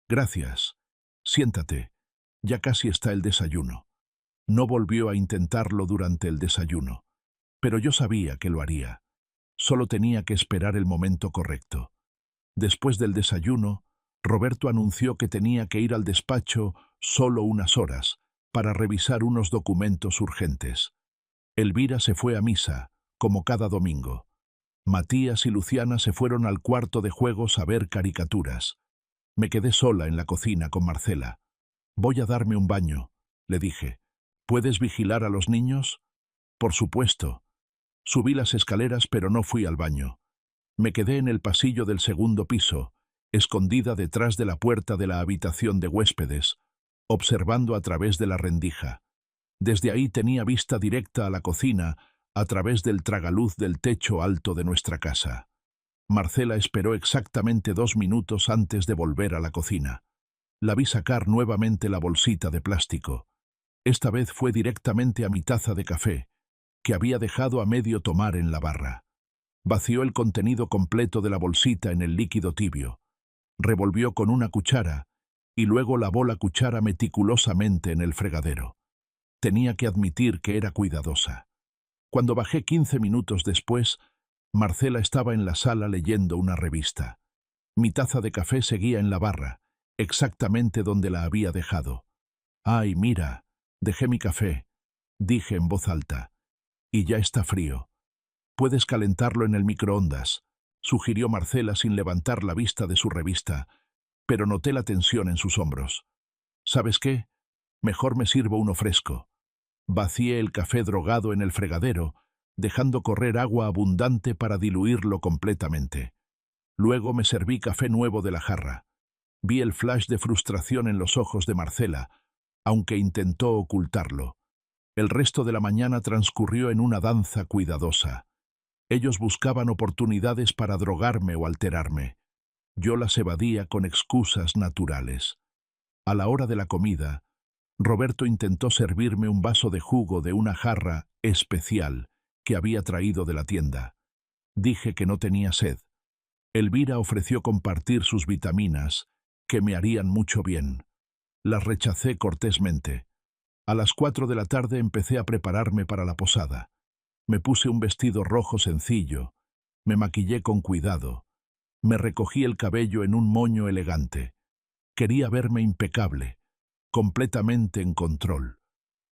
«Gracias. Siéntate. Ya casi está el desayuno». No volvió a intentarlo durante el desayuno, pero yo sabía que lo haría. Solo tenía que esperar el momento correcto. Después del desayuno, Roberto anunció que tenía que ir al despacho solo unas horas para revisar unos documentos urgentes. Elvira se fue a misa, como cada domingo. Matías y Luciana se fueron al cuarto de juegos a ver caricaturas. Me quedé sola en la cocina con Marcela. «Voy a darme un baño», le dije. «¿Puedes vigilar a los niños?» «Por supuesto». Subí las escaleras pero no fui al baño. Me quedé en el pasillo del segundo piso, escondida detrás de la puerta de la habitación de huéspedes, observando a través de la rendija. Desde ahí tenía vista directa a la cocina, a través del tragaluz del techo alto de nuestra casa. Marcela esperó exactamente 2 minutos antes de volver a la cocina. La vi sacar nuevamente la bolsita de plástico. Esta vez fue directamente a mi taza de café, que había dejado a medio tomar en la barra. Vació el contenido completo de la bolsita en el líquido tibio. Revolvió con una cuchara y luego lavó la cuchara meticulosamente en el fregadero. Tenía que admitir que era cuidadosa. Cuando bajé 15 minutos después, Marcela estaba en la sala leyendo una revista. Mi taza de café seguía en la barra, exactamente donde la había dejado. «Ay, mira, dejé mi café», dije en voz alta. «Y ya está frío. Puedes calentarlo en el microondas», sugirió Marcela sin levantar la vista de su revista, pero noté la tensión en sus hombros. «¿Sabes qué? Mejor me sirvo uno fresco». Vacié el café drogado en el fregadero, dejando correr agua abundante para diluirlo completamente. Luego me serví café nuevo de la jarra. Vi el flash de frustración en los ojos de Marcela, aunque intentó ocultarlo. El resto de la mañana transcurrió en una danza cuidadosa. Ellos buscaban oportunidades para drogarme o alterarme. Yo las evadía con excusas naturales. A la hora de la comida, Roberto intentó servirme un vaso de jugo de una jarra especial que había traído de la tienda. Dije que no tenía sed. Elvira ofreció compartir sus vitaminas, que me harían mucho bien. Las rechacé cortésmente. A las 4 de la tarde empecé a prepararme para la posada. Me puse un vestido rojo sencillo, me maquillé con cuidado, me recogí el cabello en un moño elegante. Quería verme impecable, completamente en control.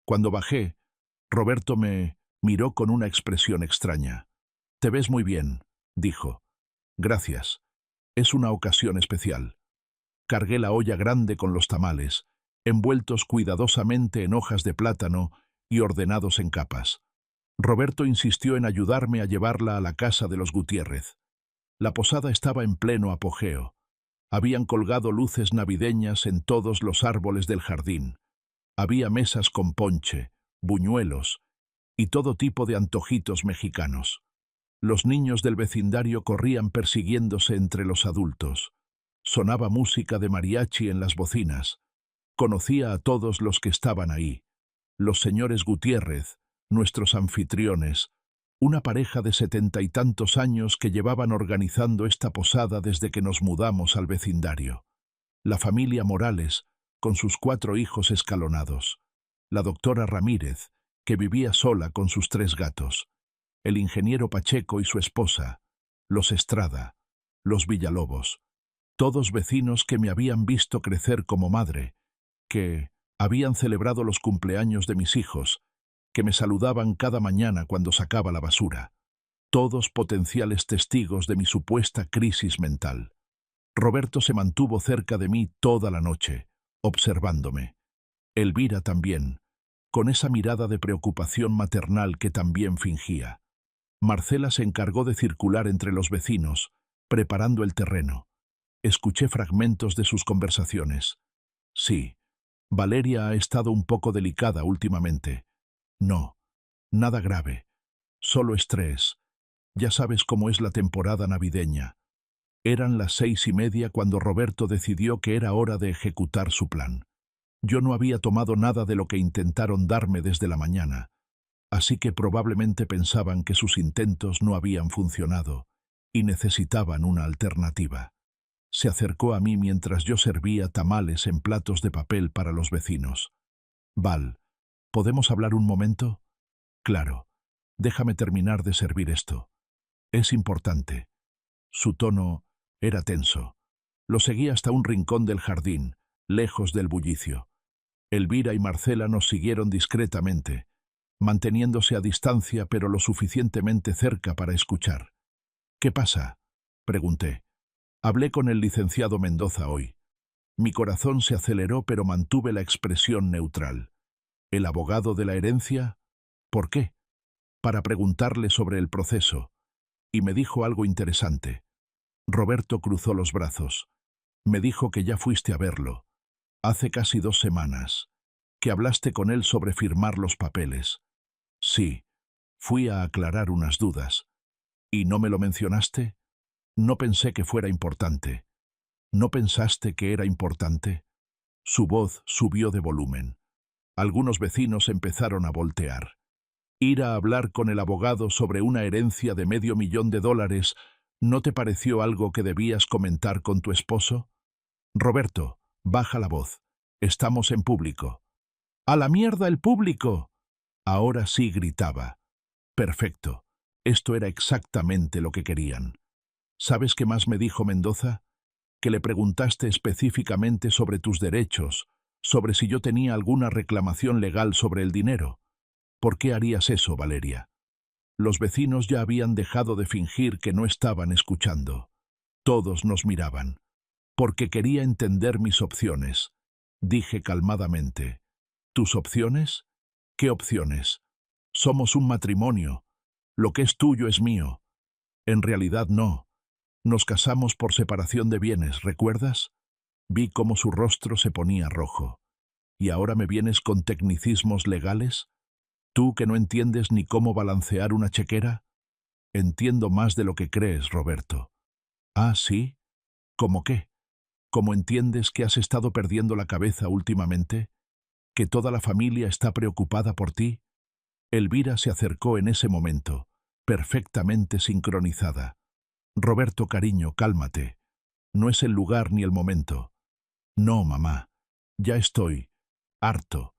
Cuando bajé, Roberto me miró con una expresión extraña. «Te ves muy bien», dijo. «Gracias. Es una ocasión especial». Cargué la olla grande con los tamales, envueltos cuidadosamente en hojas de plátano y ordenados en capas. Roberto insistió en ayudarme a llevarla a la casa de los Gutiérrez. La posada estaba en pleno apogeo. Habían colgado luces navideñas en todos los árboles del jardín. Había mesas con ponche, buñuelos y todo tipo de antojitos mexicanos. Los niños del vecindario corrían persiguiéndose entre los adultos. Sonaba música de mariachi en las bocinas. Conocía a todos los que estaban ahí. Los señores Gutiérrez, nuestros anfitriones, una pareja de 70 y tantos años que llevaban organizando esta posada desde que nos mudamos al vecindario. La familia Morales, con sus 4 hijos escalonados. La doctora Ramírez, que vivía sola con sus 3 gatos. El ingeniero Pacheco y su esposa. Los Estrada. Los Villalobos. Todos vecinos que me habían visto crecer como madre, que habían celebrado los cumpleaños de mis hijos, que me saludaban cada mañana cuando sacaba la basura. Todos potenciales testigos de mi supuesta crisis mental. Roberto se mantuvo cerca de mí toda la noche, observándome. Elvira también, con esa mirada de preocupación maternal que también fingía. Marcela se encargó de circular entre los vecinos, preparando el terreno. Escuché fragmentos de sus conversaciones. Sí, Valeria ha estado un poco delicada últimamente. No, nada grave. Solo estrés. Ya sabes cómo es la temporada navideña. Eran las 6:30 cuando Roberto decidió que era hora de ejecutar su plan. Yo no había tomado nada de lo que intentaron darme desde la mañana, así que probablemente pensaban que sus intentos no habían funcionado y necesitaban una alternativa. Se acercó a mí mientras yo servía tamales en platos de papel para los vecinos. Val, ¿podemos hablar un momento? Claro. Déjame terminar de servir esto. Es importante. Su tono era tenso. Lo seguí hasta un rincón del jardín, lejos del bullicio. Elvira y Marcela nos siguieron discretamente, manteniéndose a distancia pero lo suficientemente cerca para escuchar. ¿Qué pasa?, pregunté. Hablé con el licenciado Mendoza hoy. Mi corazón se aceleró pero mantuve la expresión neutral. ¿El abogado de la herencia? ¿Por qué? Para preguntarle sobre el proceso. Y me dijo algo interesante. Roberto cruzó los brazos. Me dijo que ya fuiste a verlo. Hace casi 2 semanas. Que hablaste con él sobre firmar los papeles. Sí. Fui a aclarar unas dudas. ¿Y no me lo mencionaste? No pensé que fuera importante. ¿No pensaste que era importante? Su voz subió de volumen. Algunos vecinos empezaron a voltear. Ir a hablar con el abogado sobre una herencia de $500,000, ¿no te pareció algo que debías comentar con tu esposo? Roberto, baja la voz. Estamos en público. ¡A la mierda el público! Ahora sí gritaba. Perfecto. Esto era exactamente lo que querían. ¿Sabes qué más me dijo Mendoza? Que le preguntaste específicamente sobre tus derechos, sobre si yo tenía alguna reclamación legal sobre el dinero. ¿Por qué harías eso, Valeria? Los vecinos ya habían dejado de fingir que no estaban escuchando. Todos nos miraban. Porque quería entender mis opciones. Dije calmadamente. ¿Tus opciones? ¿Qué opciones? Somos un matrimonio. Lo que es tuyo es mío. En realidad no. Nos casamos por separación de bienes, ¿recuerdas? Vi cómo su rostro se ponía rojo. ¿Y ahora me vienes con tecnicismos legales? ¿Tú que no entiendes ni cómo balancear una chequera? Entiendo más de lo que crees, Roberto. ¿Ah, sí? ¿Cómo qué? ¿Cómo entiendes que has estado perdiendo la cabeza últimamente? ¿Que toda la familia está preocupada por ti? Elvira se acercó en ese momento, perfectamente sincronizada. Roberto, cariño, cálmate. No es el lugar ni el momento. No, mamá. Ya estoy harto.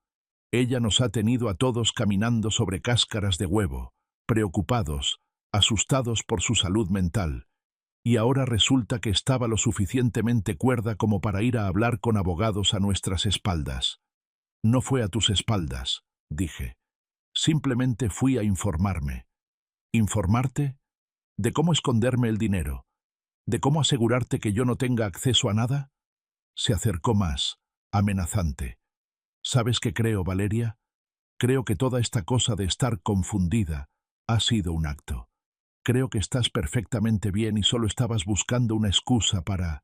Ella nos ha tenido a todos caminando sobre cáscaras de huevo, preocupados, asustados por su salud mental. Y ahora resulta que estaba lo suficientemente cuerda como para ir a hablar con abogados a nuestras espaldas. No fue a tus espaldas, dije. Simplemente fui a informarme. ¿Informarte? ¿De cómo esconderme el dinero? ¿De cómo asegurarte que yo no tenga acceso a nada? Se acercó más, amenazante. ¿Sabes qué creo, Valeria? Creo que toda esta cosa de estar confundida ha sido un acto. Creo que estás perfectamente bien y solo estabas buscando una excusa para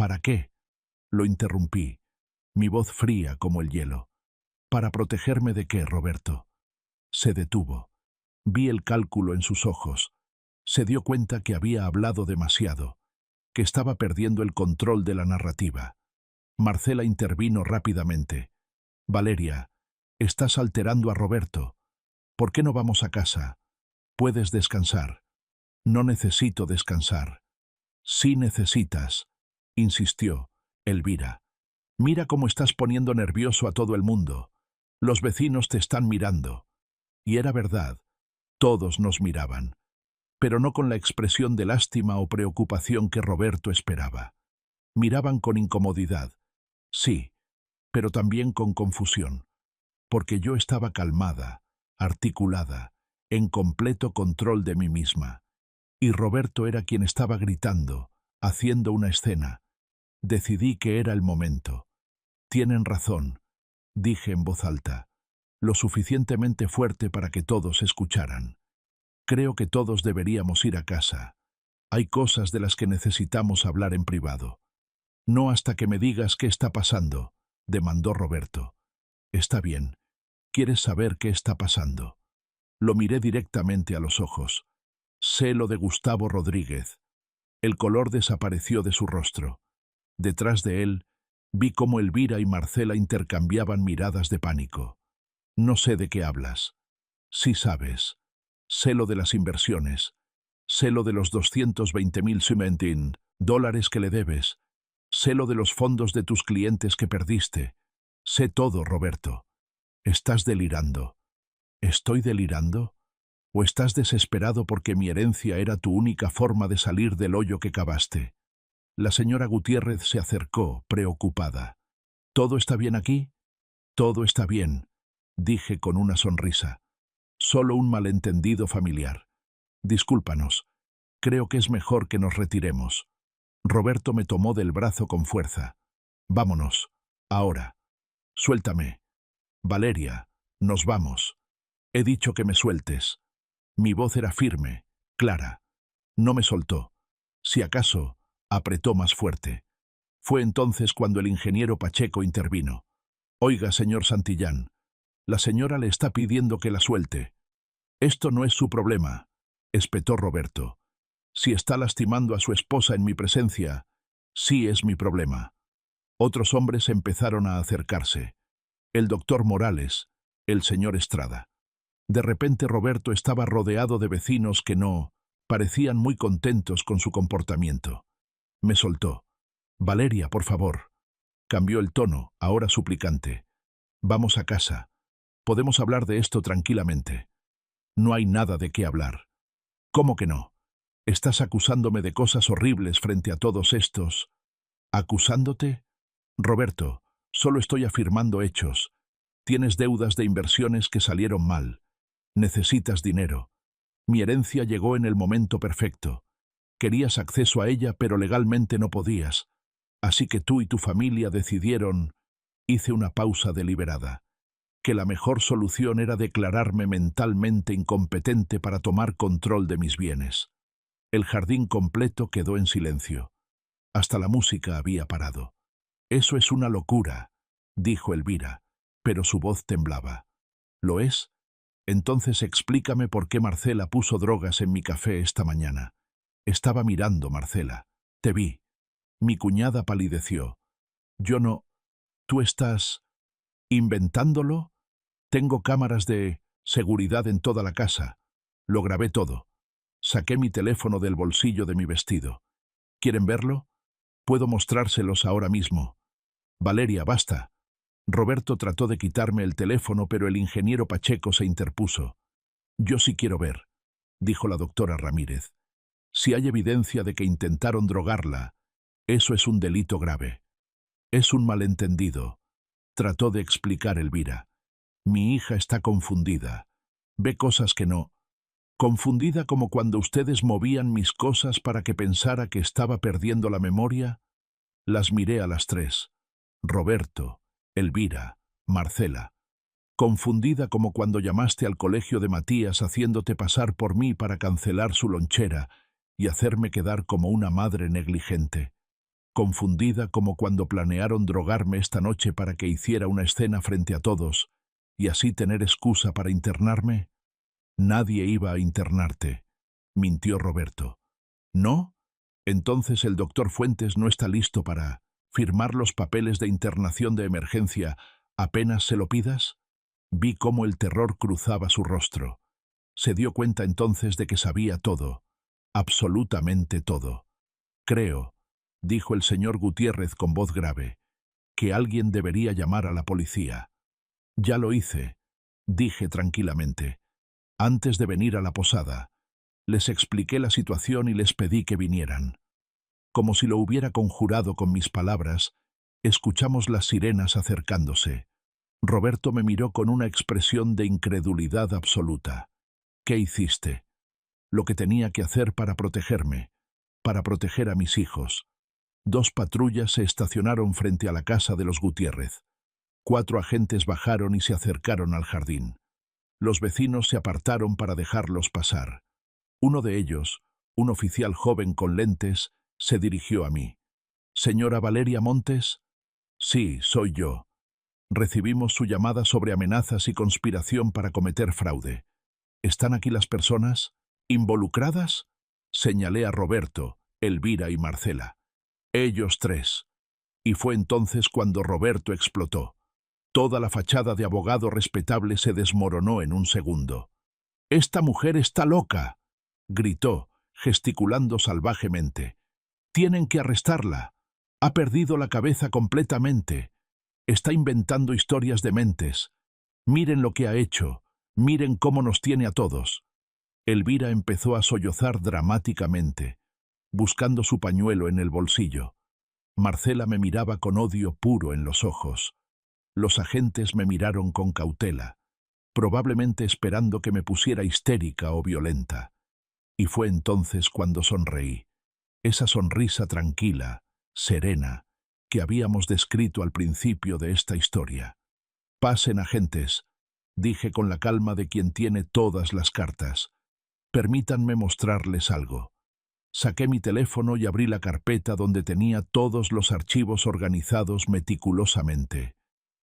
¿Para qué? Lo interrumpí, mi voz fría como el hielo. ¿Para protegerme de qué, Roberto? Se detuvo. Vi el cálculo en sus ojos. Se dio cuenta que había hablado demasiado, que estaba perdiendo el control de la narrativa. Marcela intervino rápidamente. Valeria, estás alterando a Roberto. ¿Por qué no vamos a casa? Puedes descansar. No necesito descansar. Sí necesitas, insistió Elvira. Mira cómo estás poniendo nervioso a todo el mundo. Los vecinos te están mirando. Y era verdad, todos nos miraban, pero no con la expresión de lástima o preocupación que Roberto esperaba. Miraban con incomodidad, sí, pero también con confusión, porque yo estaba calmada, articulada, en completo control de mí misma. Y Roberto era quien estaba gritando, haciendo una escena. Decidí que era el momento. Tienen razón, dije en voz alta, lo suficientemente fuerte para que todos escucharan. Creo que todos deberíamos ir a casa. Hay cosas de las que necesitamos hablar en privado. No hasta que me digas qué está pasando, demandó Roberto. Está bien. ¿Quieres saber qué está pasando? Lo miré directamente a los ojos. Sé lo de Gustavo Rodríguez. El color desapareció de su rostro. Detrás de él, vi cómo Elvira y Marcela intercambiaban miradas de pánico. No sé de qué hablas. Sí sabes. Sé lo de las inversiones. Sé lo de los 220.000 dólares que le debes. Sé lo de los fondos de tus clientes que perdiste. Sé todo, Roberto. Estás delirando. ¿Estoy delirando? ¿O estás desesperado porque mi herencia era tu única forma de salir del hoyo que cavaste? La señora Gutiérrez se acercó, preocupada. ¿Todo está bien aquí? Todo está bien, dije con una sonrisa. Solo un malentendido familiar. Discúlpanos. Creo que es mejor que nos retiremos. Roberto me tomó del brazo con fuerza. Vámonos. Ahora. Suéltame. Valeria, nos vamos. He dicho que me sueltes. Mi voz era firme, clara. No me soltó. Si acaso, apretó más fuerte. Fue entonces cuando el ingeniero Pacheco intervino. Oiga, señor Santillán, la señora le está pidiendo que la suelte. Esto no es su problema, espetó Roberto. Si está lastimando a su esposa en mi presencia, sí es mi problema. Otros hombres empezaron a acercarse. El doctor Morales, el señor Estrada. De repente Roberto estaba rodeado de vecinos que no parecían muy contentos con su comportamiento. Me soltó. Valeria, por favor. Cambió el tono, ahora suplicante. Vamos a casa. Podemos hablar de esto tranquilamente. No hay nada de qué hablar. ¿Cómo que no? Estás acusándome de cosas horribles frente a todos estos. ¿Acusándote? Roberto, solo estoy afirmando hechos. Tienes deudas de inversiones que salieron mal. Necesitas dinero. Mi herencia llegó en el momento perfecto. Querías acceso a ella, pero legalmente no podías. Así que tú y tu familia decidieron, hice una pausa deliberada, que la mejor solución era declararme mentalmente incompetente para tomar control de mis bienes. El jardín completo quedó en silencio. Hasta la música había parado. Eso es una locura, dijo Elvira, pero su voz temblaba. ¿Lo es? Entonces explícame por qué Marcela puso drogas en mi café esta mañana. Estaba mirando, Marcela. Te vi. Mi cuñada palideció. Yo no... ¿Tú estás inventándolo? Tengo cámaras de seguridad en toda la casa. Lo grabé todo. Saqué mi teléfono del bolsillo de mi vestido. ¿Quieren verlo? Puedo mostrárselos ahora mismo. Valeria, basta. Roberto trató de quitarme el teléfono, pero el ingeniero Pacheco se interpuso. Yo sí quiero ver, dijo la doctora Ramírez. Si hay evidencia de que intentaron drogarla, eso es un delito grave. Es un malentendido, trató de explicar Elvira. Mi hija está confundida. Ve cosas que no. Confundida como cuando ustedes movían mis cosas para que pensara que estaba perdiendo la memoria. Las miré a las tres. Roberto, Elvira, Marcela. Confundida como cuando llamaste al colegio de Matías haciéndote pasar por mí para cancelar su lonchera y hacerme quedar como una madre negligente. confundida como cuando planearon drogarme esta noche para que hiciera una escena frente a todos y así tener excusa para internarme. Nadie iba a internarte, mintió Roberto. ¿No? Entonces el doctor Fuentes no está listo para firmar los papeles de internación de emergencia apenas se lo pidas. Vi cómo el terror cruzaba su rostro. Se dio cuenta entonces de que sabía todo, absolutamente todo. Creo, dijo el señor Gutiérrez con voz grave, que alguien debería llamar a la policía. Ya lo hice, dije tranquilamente. Antes de venir a la posada, les expliqué la situación y les pedí que vinieran. Como si lo hubiera conjurado con mis palabras, escuchamos las sirenas acercándose. Roberto me miró con una expresión de incredulidad absoluta. ¿Qué hiciste? Lo que tenía que hacer para protegerme, para proteger a mis hijos. 2 patrullas se estacionaron frente a la casa de los Gutiérrez. 4 agentes bajaron y se acercaron al jardín. Los vecinos se apartaron para dejarlos pasar. Uno de ellos, un oficial joven con lentes, se dirigió a mí. ¿Señora Valeria Montes? Sí, soy yo. Recibimos su llamada sobre amenazas y conspiración para cometer fraude. ¿Están aquí las personas involucradas? Señalé a Roberto, Elvira y Marcela. Ellos 3. Y fue entonces cuando Roberto explotó. Toda la fachada de abogado respetable se desmoronó en un segundo. «¡Esta mujer está loca!», gritó, gesticulando salvajemente. «Tienen que arrestarla. Ha perdido la cabeza completamente. Está inventando historias dementes. Miren lo que ha hecho. Miren cómo nos tiene a todos». Elvira empezó a sollozar dramáticamente, buscando su pañuelo en el bolsillo. Marcela me miraba con odio puro en los ojos. Los agentes me miraron con cautela, probablemente esperando que me pusiera histérica o violenta. Y fue entonces cuando sonreí. Esa sonrisa tranquila, serena, que habíamos descrito al principio de esta historia. «Pasen, agentes», dije con la calma de quien tiene todas las cartas. «Permítanme mostrarles algo». Saqué mi teléfono y abrí la carpeta donde tenía todos los archivos organizados meticulosamente.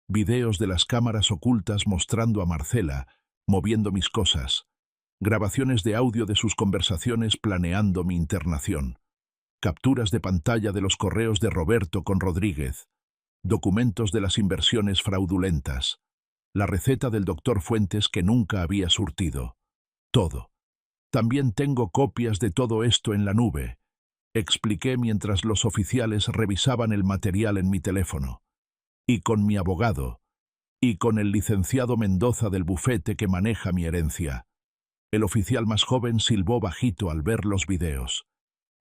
Videos de las cámaras ocultas mostrando a Marcela, moviendo mis cosas. Grabaciones de audio de sus conversaciones planeando mi internación. Capturas de pantalla de los correos de Roberto con Rodríguez. Documentos de las inversiones fraudulentas. La receta del doctor Fuentes que nunca había surtido. Todo. También tengo copias de todo esto en la nube, expliqué mientras los oficiales revisaban el material en mi teléfono. Y con mi abogado, y con el licenciado Mendoza del bufete que maneja mi herencia. El oficial más joven silbó bajito al ver los videos.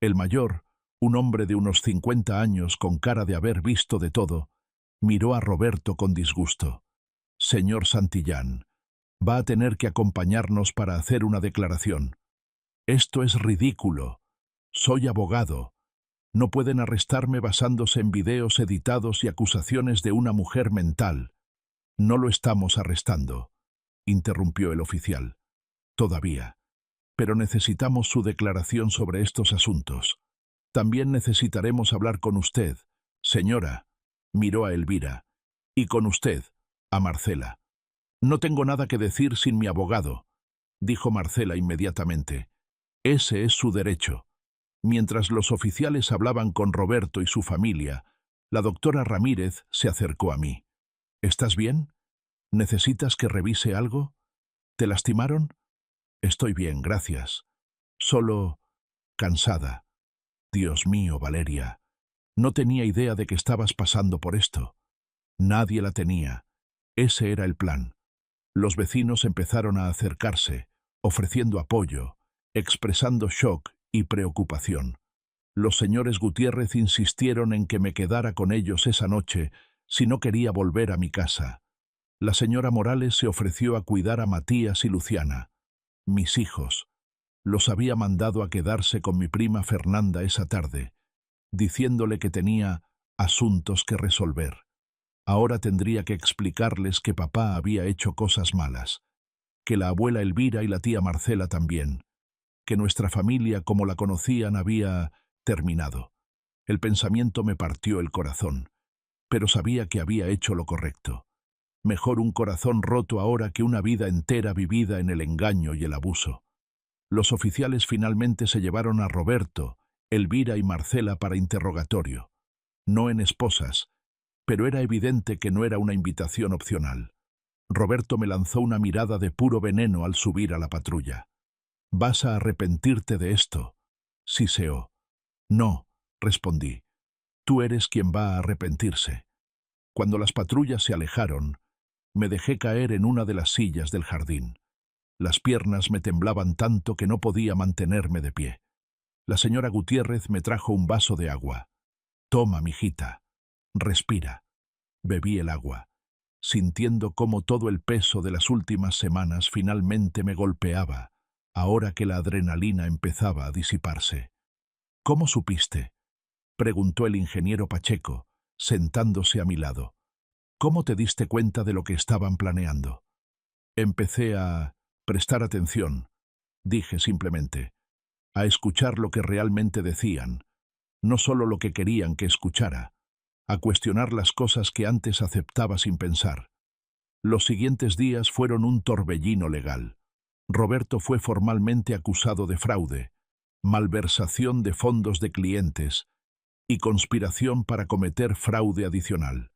El mayor, un hombre de unos 50 años con cara de haber visto de todo, miró a Roberto con disgusto. «Señor Santillán, va a tener que acompañarnos para hacer una declaración. Esto es ridículo. Soy abogado. No pueden arrestarme basándose en videos editados y acusaciones de una mujer mental». «No lo estamos arrestando», interrumpió el oficial. «Todavía. Pero necesitamos su declaración sobre estos asuntos. También necesitaremos hablar con usted, señora», miró a Elvira, «y con usted, a Marcela». «No tengo nada que decir sin mi abogado», dijo Marcela inmediatamente. «Ese es su derecho». Mientras los oficiales hablaban con Roberto y su familia, la doctora Ramírez se acercó a mí. «¿Estás bien? ¿Necesitas que revise algo? ¿Te lastimaron?» «Estoy bien, gracias. Solo cansada». «Dios mío, Valeria, no tenía idea de que estabas pasando por esto». Nadie la tenía. Ese era el plan. Los vecinos empezaron a acercarse, ofreciendo apoyo, expresando shock y preocupación. Los señores Gutiérrez insistieron en que me quedara con ellos esa noche si no quería volver a mi casa. La señora Morales se ofreció a cuidar a Matías y Luciana, mis hijos. Los había mandado a quedarse con mi prima Fernanda esa tarde, diciéndole que tenía asuntos que resolver. Ahora tendría que explicarles que papá había hecho cosas malas, que la abuela Elvira y la tía Marcela también, que nuestra familia como la conocían había terminado. El pensamiento me partió el corazón, pero sabía que había hecho lo correcto. Mejor un corazón roto ahora que una vida entera vivida en el engaño y el abuso. Los oficiales finalmente se llevaron a Roberto, Elvira y Marcela para interrogatorio. No en esposas, pero era evidente que no era una invitación opcional. Roberto me lanzó una mirada de puro veneno al subir a la patrulla. «Vas a arrepentirte de esto», siseó. «No», respondí. «Tú eres quien va a arrepentirse». Cuando las patrullas se alejaron, me dejé caer en una de las sillas del jardín. Las piernas me temblaban tanto que no podía mantenerme de pie. La señora Gutiérrez me trajo un vaso de agua. «Toma, mijita. Respira». Bebí el agua, sintiendo cómo todo el peso de las últimas semanas finalmente me golpeaba, ahora que la adrenalina empezaba a disiparse. «¿Cómo supiste?», preguntó el ingeniero Pacheco, sentándose a mi lado. «¿Cómo te diste cuenta de lo que estaban planeando?» «Empecé a prestar atención», dije simplemente, «a escuchar lo que realmente decían, no solo lo que querían que escuchara, a cuestionar las cosas que antes aceptaba sin pensar». Los siguientes días fueron un torbellino legal. Roberto fue formalmente acusado de fraude, malversación de fondos de clientes y conspiración para cometer fraude adicional.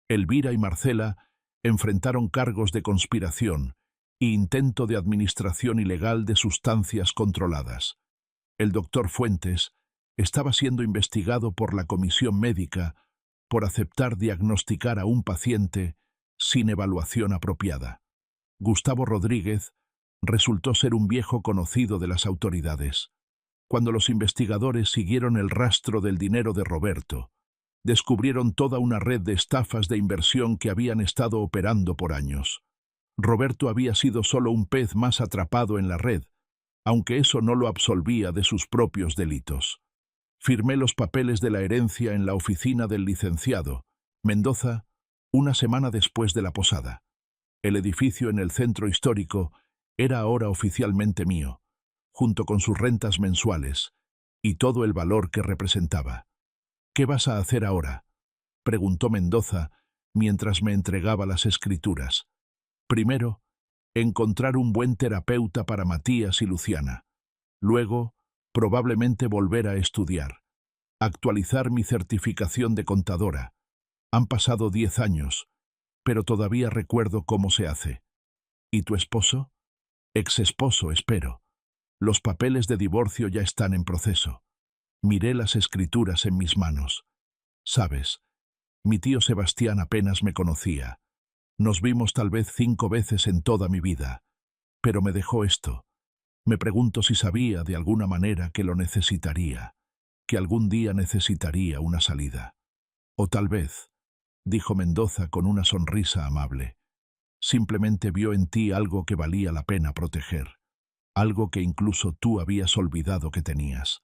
Elvira y Marcela enfrentaron cargos de conspiración e intento de administración ilegal de sustancias controladas. El doctor Fuentes estaba siendo investigado por la comisión médica por aceptar diagnosticar a un paciente sin evaluación apropiada. Gustavo Rodríguez resultó ser un viejo conocido de las autoridades. Cuando los investigadores siguieron el rastro del dinero de Roberto, descubrieron toda una red de estafas de inversión que habían estado operando por años. Roberto había sido solo un pez más atrapado en la red, aunque eso no lo absolvía de sus propios delitos. Firmé los papeles de la herencia en la oficina del licenciado Mendoza una semana después de la posada. El edificio en el centro histórico era ahora oficialmente mío, junto con sus rentas mensuales y todo el valor que representaba. «¿Qué vas a hacer ahora?», preguntó Mendoza mientras me entregaba las escrituras. «Primero, encontrar un buen terapeuta para Matías y Luciana. Luego, probablemente volver a estudiar. Actualizar mi certificación de contadora. Han pasado 10 años, pero todavía recuerdo cómo se hace. ¿Y tu esposo?». «Ex-esposo, espero. Los papeles de divorcio ya están en proceso». Miré las escrituras en mis manos. «Sabes, mi tío Sebastián apenas me conocía. Nos vimos tal vez 5 veces en toda mi vida, pero me dejó esto. Me pregunto si sabía de alguna manera que lo necesitaría, que algún día necesitaría una salida. O tal vez», dijo Mendoza con una sonrisa amable, «simplemente vio en ti algo que valía la pena proteger, algo que incluso tú habías olvidado que tenías».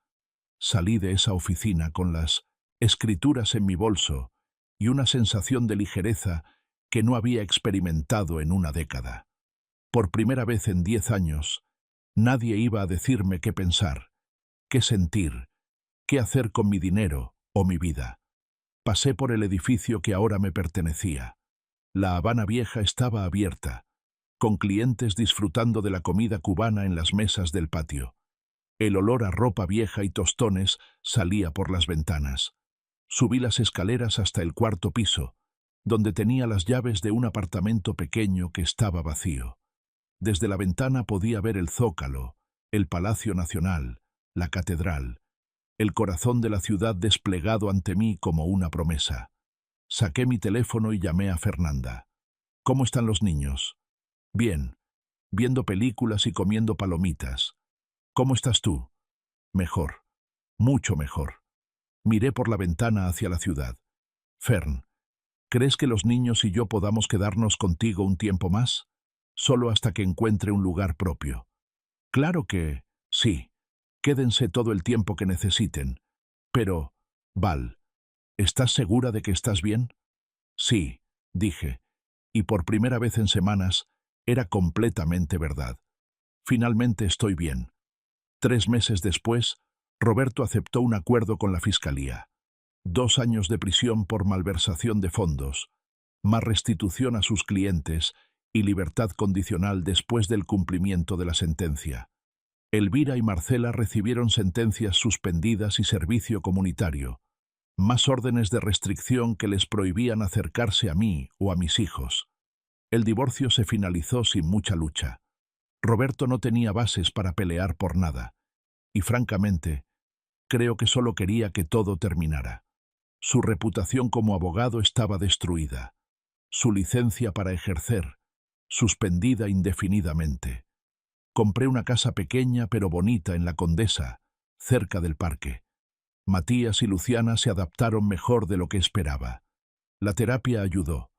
Salí de esa oficina con las escrituras en mi bolso y una sensación de ligereza que no había experimentado en una década. Por primera vez en 10 años, nadie iba a decirme qué pensar, qué sentir, qué hacer con mi dinero o mi vida. Pasé por el edificio que ahora me pertenecía. La Habana Vieja estaba abierta, con clientes disfrutando de la comida cubana en las mesas del patio. El olor a ropa vieja y tostones salía por las ventanas. Subí las escaleras hasta el 4º piso, donde tenía las llaves de un apartamento pequeño que estaba vacío. Desde la ventana podía ver el Zócalo, el Palacio Nacional, la Catedral, el corazón de la ciudad desplegado ante mí como una promesa. Saqué mi teléfono y llamé a Fernanda. «¿Cómo están los niños?». «Bien, viendo películas y comiendo palomitas». «¿Cómo estás tú?». «Mejor, mucho mejor». Miré por la ventana hacia la ciudad. «Fern, ¿crees que los niños y yo podamos quedarnos contigo un tiempo más? Solo hasta que encuentre un lugar propio». «Claro que sí. Quédense todo el tiempo que necesiten. Pero, Val, ¿estás segura de que estás bien?». «Sí», dije, y por primera vez en semanas era completamente verdad. «Finalmente estoy bien». 3 meses después, Roberto aceptó un acuerdo con la fiscalía. 2 años de prisión por malversación de fondos, más restitución a sus clientes y libertad condicional después del cumplimiento de la sentencia. Elvira y Marcela recibieron sentencias suspendidas y servicio comunitario, más órdenes de restricción que les prohibían acercarse a mí o a mis hijos. El divorcio se finalizó sin mucha lucha. Roberto no tenía bases para pelear por nada, y francamente, creo que solo quería que todo terminara. Su reputación como abogado estaba destruida, su licencia para ejercer, suspendida indefinidamente. Compré una casa pequeña pero bonita en La Condesa, cerca del parque. Matías y Luciana se adaptaron mejor de lo que esperaba. La terapia ayudó.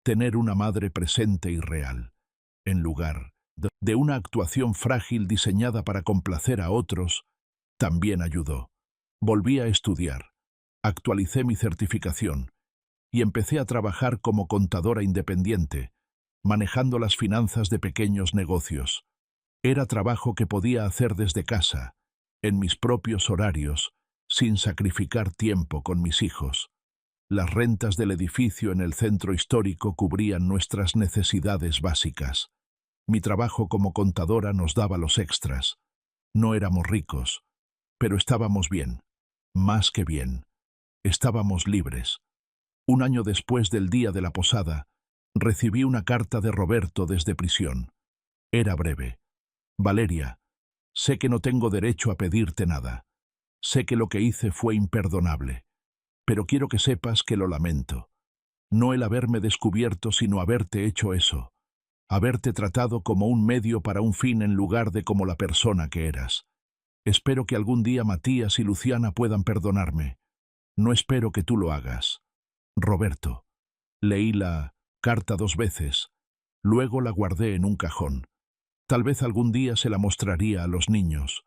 Tener una madre presente y real, en lugar de una actuación frágil diseñada para complacer a otros, también ayudó. Volví a estudiar, actualicé mi certificación y empecé a trabajar como contadora independiente, manejando las finanzas de pequeños negocios. Era trabajo que podía hacer desde casa, en mis propios horarios, sin sacrificar tiempo con mis hijos. Las rentas del edificio en el centro histórico cubrían nuestras necesidades básicas. Mi trabajo como contadora nos daba los extras. No éramos ricos, pero estábamos bien. Más que bien. Estábamos libres. Un año después del día de la posada, recibí una carta de Roberto desde prisión. Era breve. Valeria, sé que no tengo derecho a pedirte nada. Sé que lo que hice fue imperdonable. Pero quiero que sepas que lo lamento. No el haberme descubierto, sino haberte hecho eso. Haberte tratado como un medio para un fin en lugar de como la persona que eras. Espero que algún día Matías y Luciana puedan perdonarme. No espero que tú lo hagas. Roberto. Leí la carta 2 veces. Luego la guardé en un cajón. Tal vez algún día se la mostraría a los niños,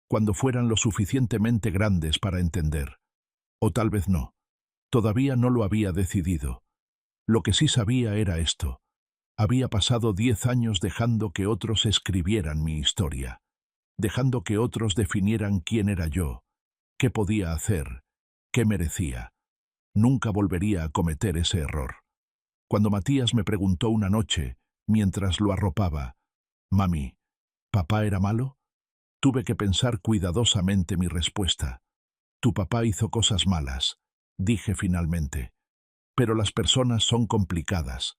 cuando fueran lo suficientemente grandes para entender. O tal vez no. Todavía no lo había decidido. Lo que sí sabía era esto. Había pasado 10 años dejando que otros escribieran mi historia, dejando que otros definieran quién era yo, qué podía hacer, qué merecía. Nunca volvería a cometer ese error. Cuando Matías me preguntó una noche, mientras lo arropaba, «Mami, ¿papá era malo?», tuve que pensar cuidadosamente mi respuesta. «Tu papá hizo cosas malas», dije finalmente. «Pero las personas son complicadas.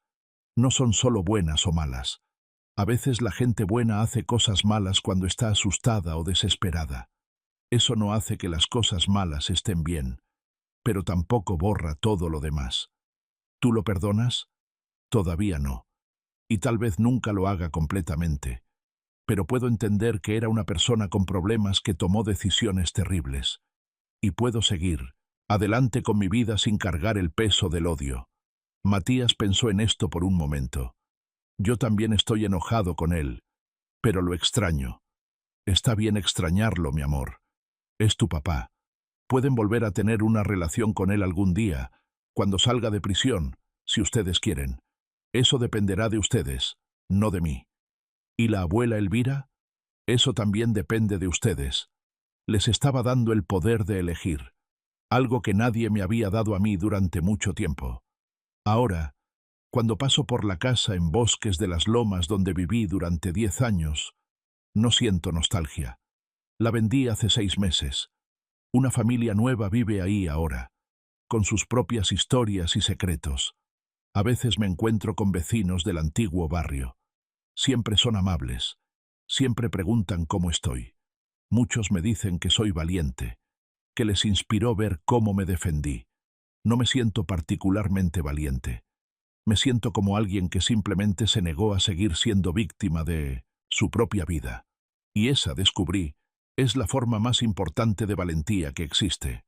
No son solo buenas o malas. A veces la gente buena hace cosas malas cuando está asustada o desesperada. Eso no hace que las cosas malas estén bien, pero tampoco borra todo lo demás. ¿Tú lo perdonas? Todavía no. Y tal vez nunca lo haga completamente. Pero puedo entender que era una persona con problemas que tomó decisiones terribles. Y puedo seguir adelante con mi vida sin cargar el peso del odio». Matías pensó en esto por un momento. «Yo también estoy enojado con él, pero lo extraño». «Está bien extrañarlo, mi amor. Es tu papá. Pueden volver a tener una relación con él algún día, cuando salga de prisión, si ustedes quieren. Eso dependerá de ustedes, no de mí. ¿Y la abuela Elvira? Eso también depende de ustedes». Les estaba dando el poder de elegir, algo que nadie me había dado a mí durante mucho tiempo. Ahora, cuando paso por la casa en Bosques de las Lomas donde viví durante 10 años, no siento nostalgia. La vendí hace 6 meses. Una familia nueva vive ahí ahora, con sus propias historias y secretos. A veces me encuentro con vecinos del antiguo barrio. Siempre son amables. Siempre preguntan cómo estoy. Muchos me dicen que soy valiente, que les inspiró ver cómo me defendí. No me siento particularmente valiente. Me siento como alguien que simplemente se negó a seguir siendo víctima de su propia vida. Y esa, descubrí, es la forma más importante de valentía que existe.